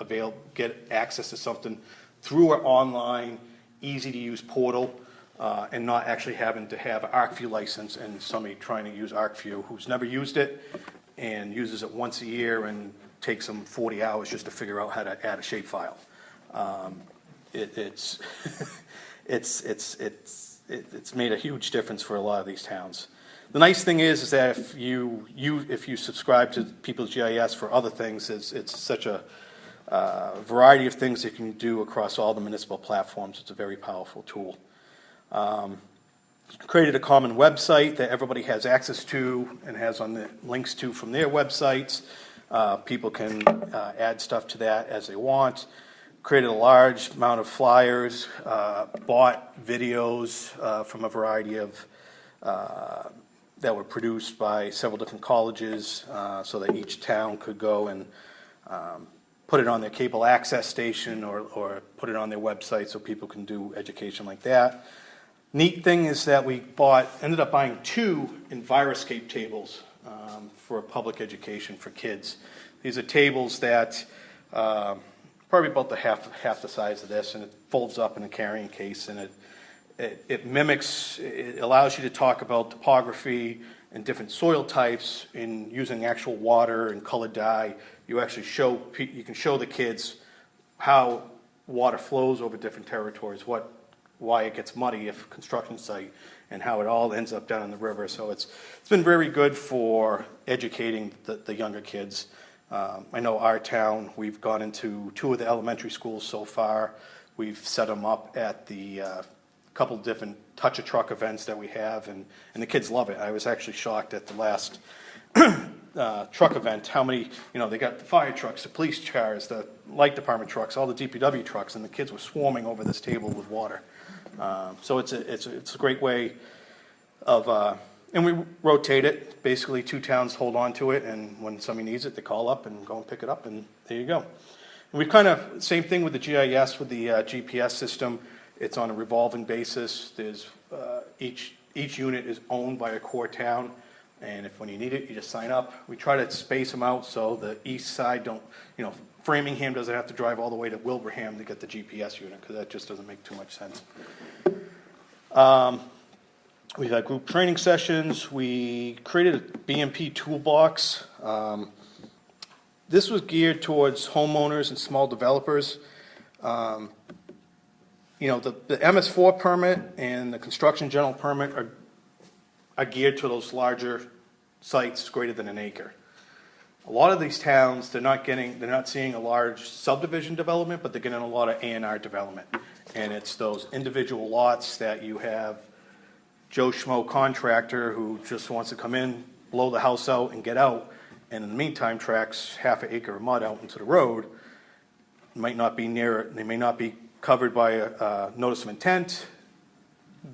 access to something through an online, easy-to-use portal, and not actually having to have an ArcView license and somebody trying to use ArcView who's never used it and uses it once a year and takes them 40 hours just to figure out how to add a shapefile. It's made a huge difference for a lot of these towns. The nice thing is that if you subscribe to People's GIS for other things, it's such a variety of things that you can do across all the municipal platforms. It's a very powerful tool. Created a common website that everybody has access to and has on the links to from their websites. People can add stuff to that as they want. Created a large amount of flyers, bought videos from a variety of that were produced by several different colleges, so that each town could go and put it on their cable access station or put it on their website so people can do education like that. Neat thing is that we ended up buying 2 Enviroscape tables for public education for kids. These are tables that probably about the half the size of this, and it folds up in a carrying case, and it mimics, it allows you to talk about topography and different soil types in using actual water and colored dye. You actually you can show the kids how water flows over different territories, why it gets muddy if construction site, and how it all ends up down in the river. So it's been very good for educating the younger kids. I know our town, we've gone into 2 of the elementary schools so far. We've set them up at the couple different touch a truck events that we have, and the kids love it. I was actually shocked at the last truck event, how many, they got the fire trucks, the police cars, the light department trucks, all the DPW trucks, and the kids were swarming over this table with water. So it's a great way of, and we rotate it. Basically, 2 towns hold on to it, and when somebody needs it, they call up and go and pick it up, and there you go. And we kind of, same thing with the GIS, with the GPS system. It's on a revolving basis. There's each unit is owned by a core town, and when you need it, you just sign up. We try to space them out so the east side Framingham doesn't have to drive all the way to Wilbraham to get the GPS unit, because that just doesn't make too much sense. We've had group training sessions. We created a BMP toolbox. This was geared towards homeowners and small developers. The MS4 permit and the construction general permit are geared to those larger sites greater than an acre. A lot of these towns, they're not seeing a large subdivision development, but they're getting a lot of A&R development. And it's those individual lots that you have Joe Schmo contractor who just wants to come in, blow the house out, and get out, and in the meantime tracks half an acre of mud out into the road. Might not be they may not be covered by a notice of intent.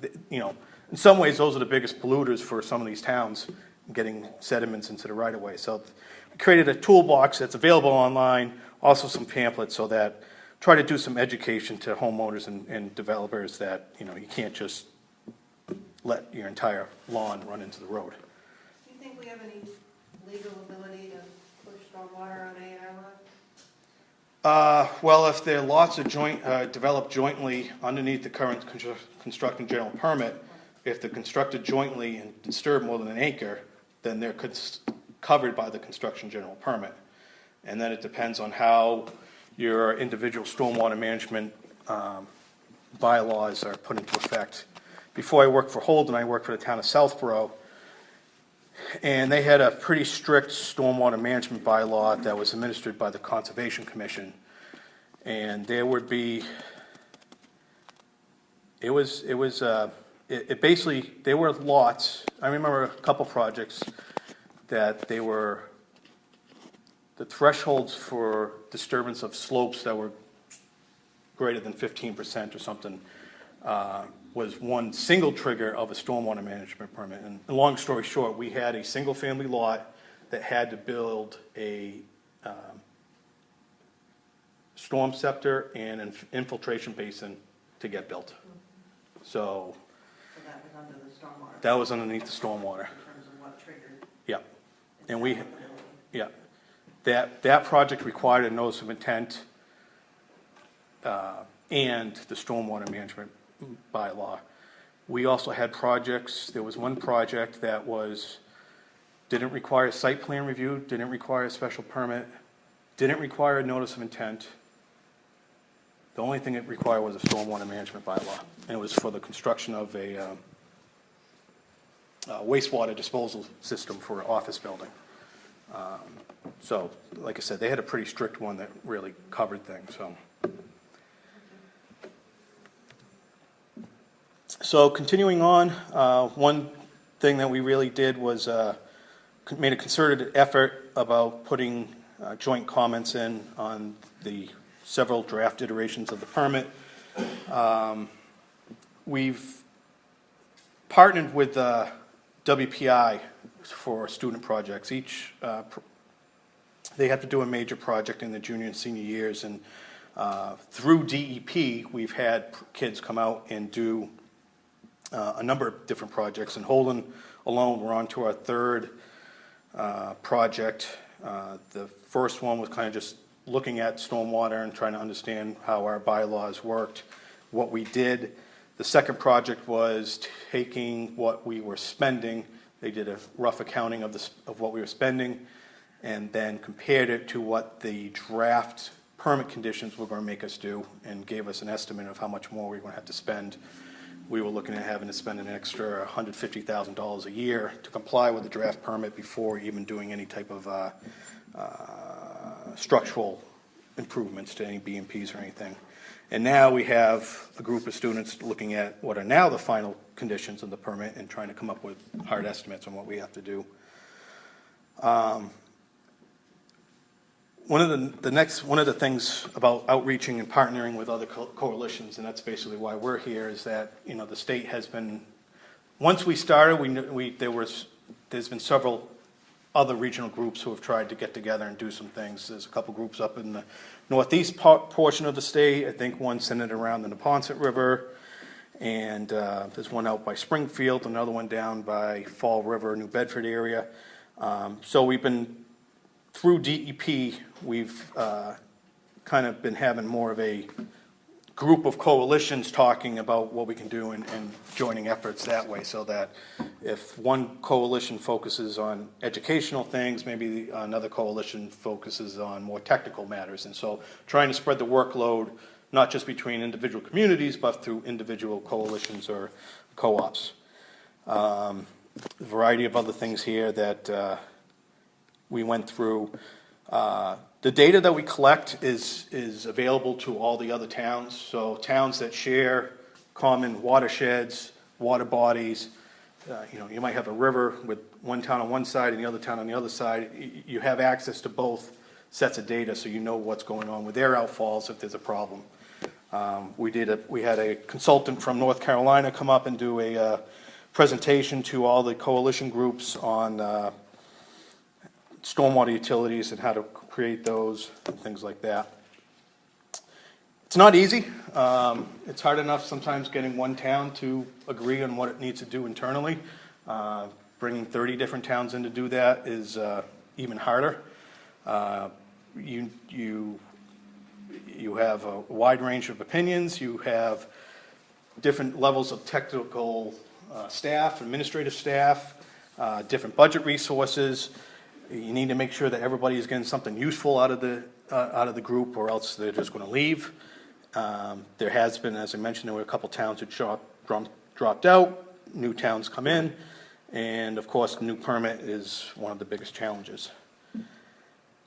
In some ways, those are the biggest polluters for some of these towns, getting sediments into the right-of-way. So we created a toolbox that's available online, also some pamphlets, so that try to do some education to homeowners and developers that, you can't just let your entire lawn run into the road. Do you think we have any legal ability to push stormwater on A&R lots? Well, if their lots are developed jointly underneath the current construction general permit, if they're constructed jointly and disturbed more than an acre, then they're covered by the construction general permit. And then it depends on how your individual stormwater management bylaws are put into effect. Before I worked for Holden, I worked for the town of Southborough, and they had a pretty strict stormwater management bylaw that was administered by the Conservation Commission. And there would be, it basically, there were lots. I remember a couple projects that the thresholds for disturbance of slopes that were greater than 15% or something was one single trigger of a stormwater management permit. And long story short, we had a single family lot that had to build a storm scepter and an infiltration basin to get built. So that was under the stormwater? That was underneath the stormwater. In terms of what triggered? Yeah. And that project required a notice of intent and the stormwater management bylaw. We also had projects, there was one project that didn't require a site plan review, didn't require a special permit, didn't require a notice of intent. The only thing it required was a stormwater management bylaw, and it was for the construction of a wastewater disposal system for an office building. So, like I said, they had a pretty strict one that really covered things. So continuing on, one thing that we really did was made a concerted effort about putting joint comments in on the several draft iterations of the permit. We've partnered with WPI for student projects. They have to do a major project in the junior and senior years, and through DEP, we've had kids come out and do a number of different projects. In Holden alone, we're on to our third project. The first one was kind of just looking at stormwater and trying to understand how our bylaws worked, what we did. The second project was taking what we were spending. They did a rough accounting of what we were spending, and then compared it to what the draft permit conditions were going to make us do, and gave us an estimate of how much more we were going to have to spend. We were looking at having to spend an extra $150,000 a year to comply with the draft permit before even doing any type of structural improvements to any BMPs or anything. And now we have a group of students looking at what are now the final conditions of the permit and trying to come up with hard estimates on what we have to do. One of the things about outreaching and partnering with other coalitions, and that's basically why we're here, is that, you know, the state has been, once we started, there's been several other regional groups who have tried to get together and do some things. There's a couple groups up in the northeast portion of the state. I think one centered around the Neponset River, and there's one out by Springfield, another one down by Fall River, New Bedford area. So we've been, through DEP, we've kind of been having more of a group of coalitions talking about what we can do and joining efforts that way, so that if one coalition focuses on educational things, maybe another coalition focuses on more technical matters. And so trying to spread the workload, not just between individual communities, but through individual coalitions or co-ops. A variety of other things here that we went through. The data that we collect is available to all the other towns. So towns that share common watersheds, water bodies, you know, you might have a river with one town on one side and the other town on the other side. You have access to both sets of data, so you know what's going on with their outfalls if there's a problem. We had a consultant from North Carolina come up and do a presentation to all the coalition groups on stormwater utilities and how to create those, and things like that. It's not easy. It's hard enough sometimes getting one town to agree on what it needs to do internally. Bringing 30 different towns in to do that is even harder. You have a wide range of opinions. You have different levels of technical staff, administrative staff, different budget resources. You need to make sure that everybody is getting something useful out of the group, or else they're just going to leave. There has been, as I mentioned, there were a couple towns who dropped out. New towns come in, and of course, the new permit is one of the biggest challenges.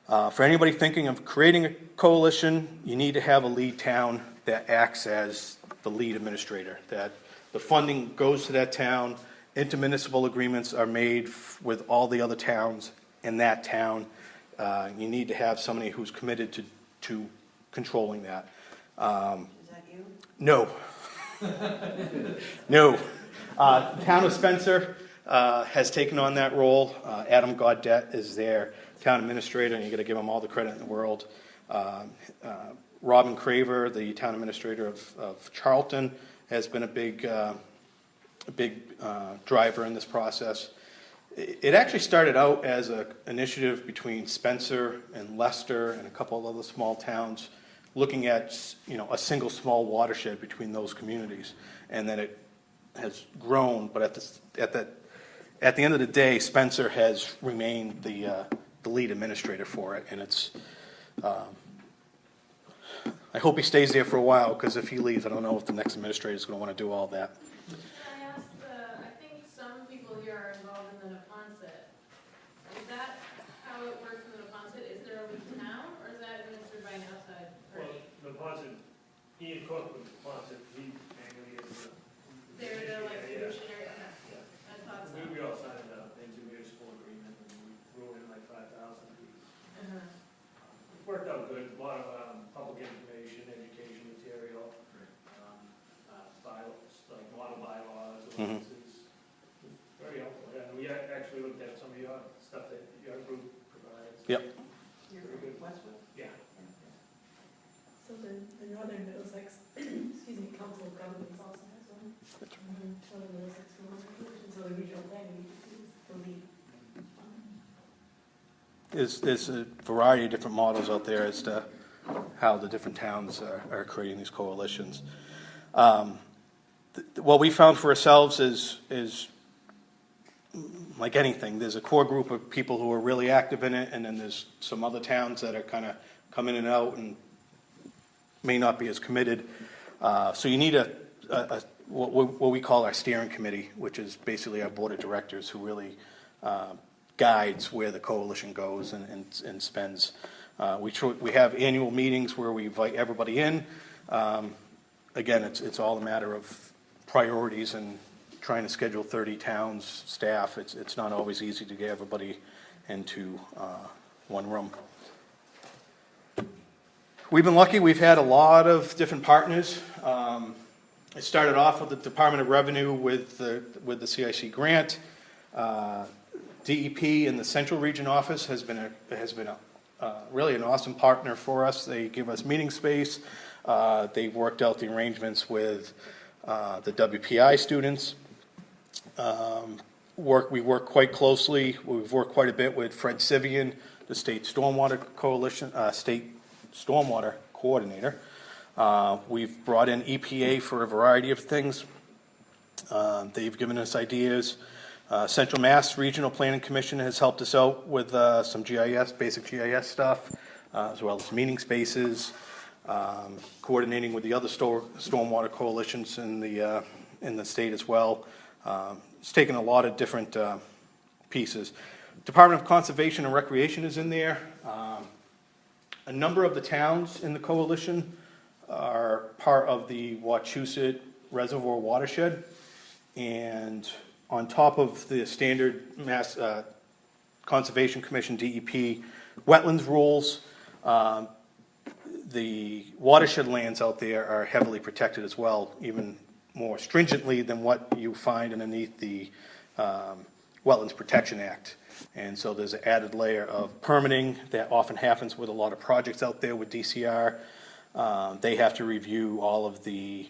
For anybody thinking of creating a coalition, you need to have a lead town that acts as the lead administrator. That the funding goes to that town. Intermunicipal agreements are made with all the other towns in that town. You need to have somebody who's committed to controlling that. Is that you? No. No. Town of Spencer has taken on that role. Adam Gaudet is their town administrator, and you got to give him all the credit in the world. Robin Craver, the town administrator of Charlton, has been a big driver in this process. It actually started out as an initiative between Spencer and Leicester and a couple of other small towns, looking at, you know, a single small watershed between those communities, and then it has grown. But at the end of the day, Spencer has remained the lead administrator for it, and it's. I hope he stays there for a while, because if he leaves, I don't know if the next administrator is going to want to do all that. Can I ask I think some people here are involved in the Neponset. Is that how it works in the Neponset? Is there a lead town, or is that administered by an outside party? Well, Neponset, Ian Cook with Neponset, he mainly is They're the like yeah. fiduciary, okay. Yeah. I thought so. We all signed a municipal agreement, and we threw in like 5,000 feet. It worked out good. A lot of public information, education material, bylaws, like model bylaws. It's very helpful. Yeah, and we actually looked at some of your stuff that your group provides. Yep. You're Very good. Westwood? Yeah. So the Northern Middlesex, excuse me, Council of Governments also has one. Northern Middlesex Coalition, so the regional planning agency is the lead. there's a variety of different models out there as to how the different towns are creating these coalitions. What we found for ourselves is like anything, there's a core group of people who are really active in it, and then there's some other towns that are kind of come in and out and may not be as committed. So you need what we call our steering committee, which is basically our board of directors who really guides where the coalition goes and spends. We have annual meetings where we invite everybody in. Again, it's all a matter of priorities and trying to schedule 30 towns staff. It's not always easy to get everybody into one room. We've been lucky. We've had a lot of different partners. It started off with the Department of Revenue with the CIC grant. DEP in the Central Region office has been really an awesome partner for us. They give us meeting space. They worked out the arrangements with the WPI students. We work quite closely. We've worked quite a bit with Fred Sivian, the State Stormwater Coalition, State Stormwater Coordinator. We've brought in EPA for a variety of things. They've given us ideas. Central Mass Regional Planning Commission has helped us out with some GIS, basic GIS stuff, as well as meeting spaces, coordinating with the other stormwater coalitions in the state as well. It's taken a lot of different pieces. Department of Conservation and Recreation is in there. A number of the towns in the coalition are part of the Wachusett Reservoir Watershed, and on top of the standard Mass Conservation Commission DEP wetlands rules, the watershed lands out there are heavily protected as well, even more stringently than what you find underneath the Wetlands Protection Act. And so there's an added layer of permitting that often happens with a lot of projects out there with DCR. They have to review all of the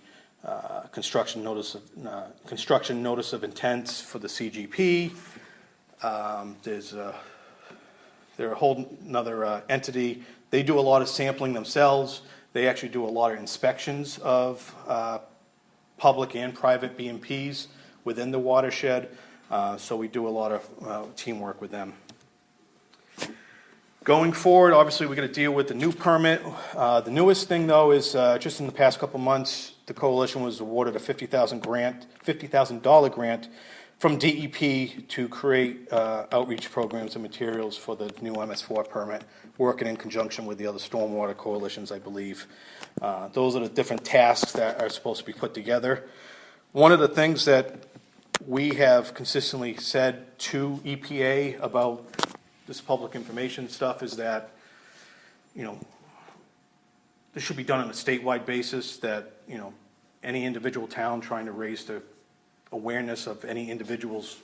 construction notice of intents for the CGP. They're a whole another entity. They do a lot of sampling themselves. They actually do a lot of inspections of public and private BMPs within the watershed. So we do a lot of teamwork with them. Going forward, obviously, we're going to deal with the new permit. The newest thing, though, is just in the past couple months, the coalition was awarded a $50,000 grant from DEP to create outreach programs and materials for the new MS4 permit, working in conjunction with the other stormwater coalitions, I believe. Those are the different tasks that are supposed to be put together. One of the things that we have consistently said to EPA about this public information stuff is that, this should be done on a statewide basis, that, any individual town trying to raise the awareness of any individual's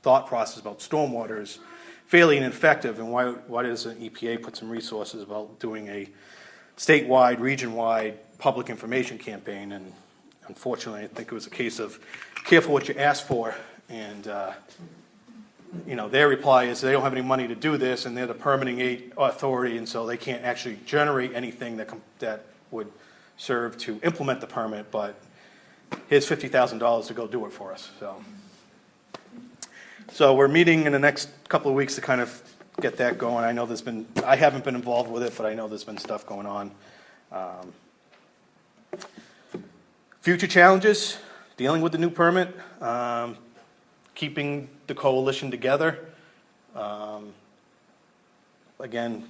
thought process about stormwater is fairly ineffective. And why doesn't EPA put some resources about doing a statewide, region-wide public information campaign? And unfortunately, I think it was a case of careful what you ask for. And their reply is they don't have any money to do this, and they're the permitting authority, and so they can't actually generate anything that would serve to implement the permit. But here's $50,000 to go do it for us. So we're meeting in the next couple of weeks to kind of get that going. I know I haven't been involved with it, but I know there's been stuff going on. Future challenges, dealing with the new permit, keeping the coalition together. Again,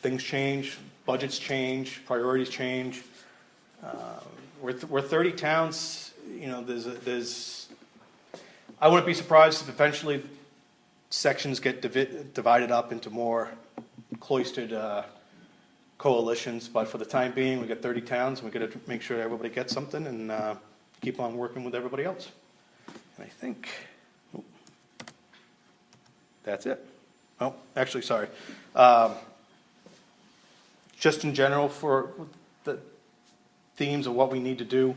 things change, budgets change, priorities change. We're 30 towns. I wouldn't be surprised if eventually sections get divided up into more cloistered coalitions. But for the time being, we got 30 towns, and we got to make sure everybody gets something and keep on working with everybody else. And I think that's it. Oh, actually, sorry. Just in general for the themes of what we need to do.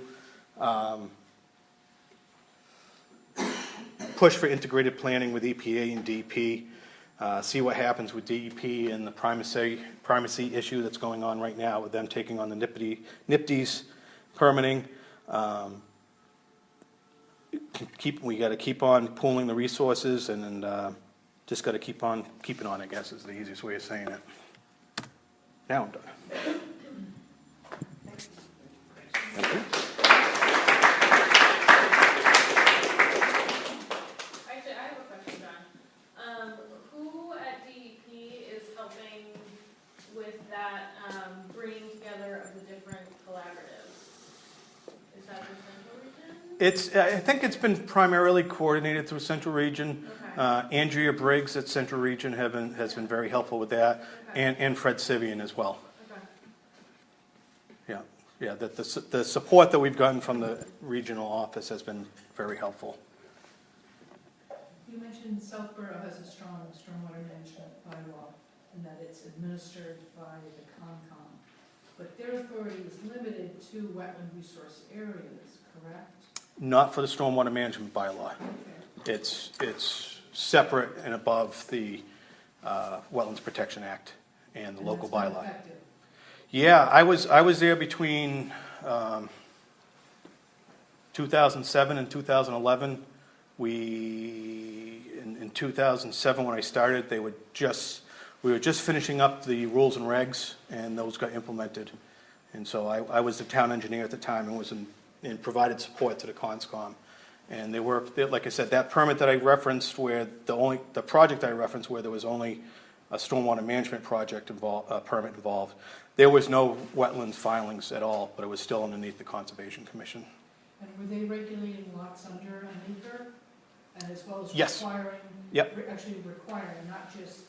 Push for integrated planning with EPA and DP. see what happens with DEP and the primacy issue that's going on right now with them taking on the NIPD's permitting. We got to keep on pooling the resources, and just got to keep on keeping on, I guess, is the easiest way of saying it. Now I'm done. Thank you. Actually, I have a question, John. Who at DEP is helping with that, bringing together of the different collaboratives? Is that the Central Region? I think it's been primarily coordinated through Central Region. Okay. Andrea Briggs at Central Region has been very helpful with that, Okay. and Fred Sivian as well. Okay. Yeah, the support that we've gotten from the regional office has been very helpful. You mentioned Southborough has a strong stormwater management bylaw and that it's administered by the Concom, but their authority is limited to wetland resource areas, correct? Not for the stormwater management bylaw. Okay. It's separate and above the Wetlands Protection Act and the local And that's bylaw. not effective. Yeah, I was there between 2007 and 2011. In 2007 when I started, we were just finishing up the rules and regs, and those got implemented. And so I was the town engineer at the time and provided support to the Conscom. And like I said, that permit that I referenced, where the project I referenced where there was only a stormwater management project permit involved, there was no wetlands filings at all, but it was still underneath the Conservation Commission. And were they regulating lots under an acre, and as well as Yes. requiring? Yep. Actually requiring, not just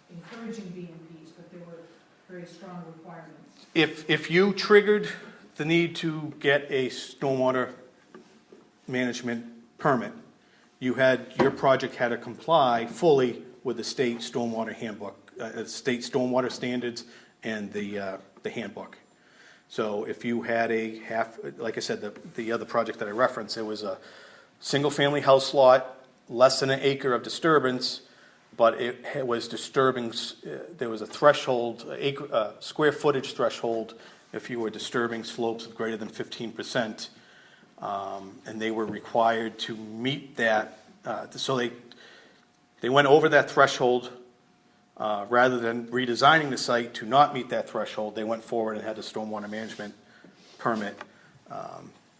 encouraging B&Bs, but there were very strong requirements. If you triggered the need to get a stormwater management permit, your project had to comply fully with the state stormwater handbook, state stormwater standards, and the handbook. So if you had like I said, the other project that I referenced, it was a single-family house lot, less than an acre of disturbance, but it was disturbing. There was a threshold, square footage threshold, if you were disturbing slopes of greater than 15%, and they were required to meet that. So they went over that threshold. Rather than redesigning the site to not meet that threshold, they went forward and had a stormwater management permit.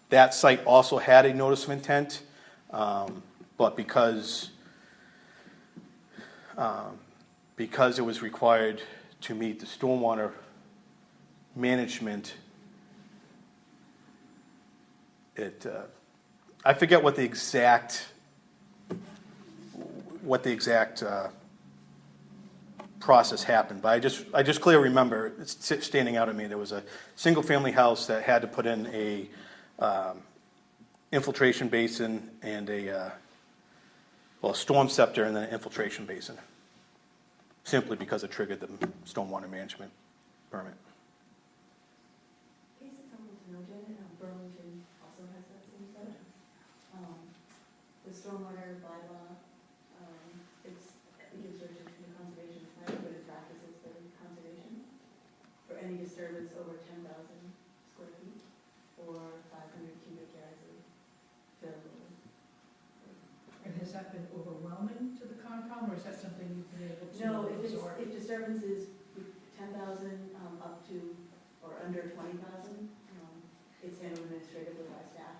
That site also had a notice of intent, but because it was required to meet the stormwater management, I forget what the exact process happened, but I just clearly remember it's standing out at me. There was a single-family house that had to put in a infiltration basin and a storm scepter and then an infiltration basin, simply because it triggered the stormwater management permit. Case of something to know, Janet, Burlington also has that same setup. The stormwater bylaw, it gives restrictions to the conservation plan, but it practices for conservation for any disturbance over 10,000 square feet or 500 cubic yards of fillable. And has that been overwhelming to the Concom, or is that something you've been able to No, absorb? if disturbance is 10,000 up to or under 20,000, it's handled administratively by staff.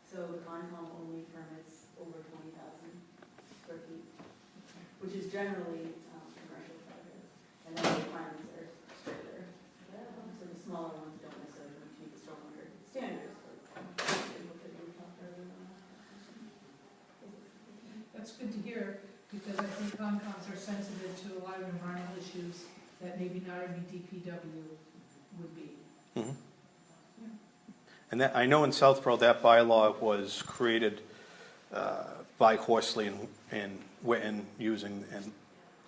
So the Concom only permits over 20,000 square feet, which is generally commercial projects, and then the requirements are stricter. So the smaller ones don't necessarily meet the stormwater standards, but That's good to hear, because I think Concoms are sensitive to a lot of environmental issues that maybe not every DPW would be. Mm-hmm. And that, I know in Southborough that bylaw was created by Horsley and Witten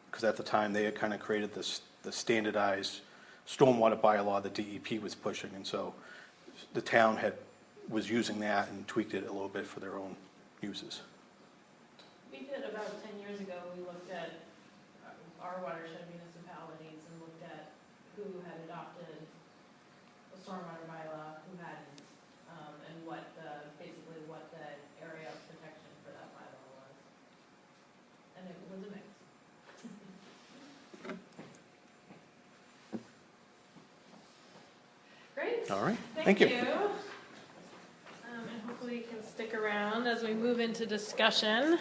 because at the time they had kind of created the standardized stormwater bylaw that DEP was pushing, and so the town was using that and tweaked it a little bit for their own uses. We did about 10 years ago, we looked at our watershed municipalities and looked at who had adopted the stormwater bylaw, who hadn't, and basically what the area of protection for that bylaw was. And it was a mix. Great. All right, Thank you. And hopefully you can stick around as we move into discussion.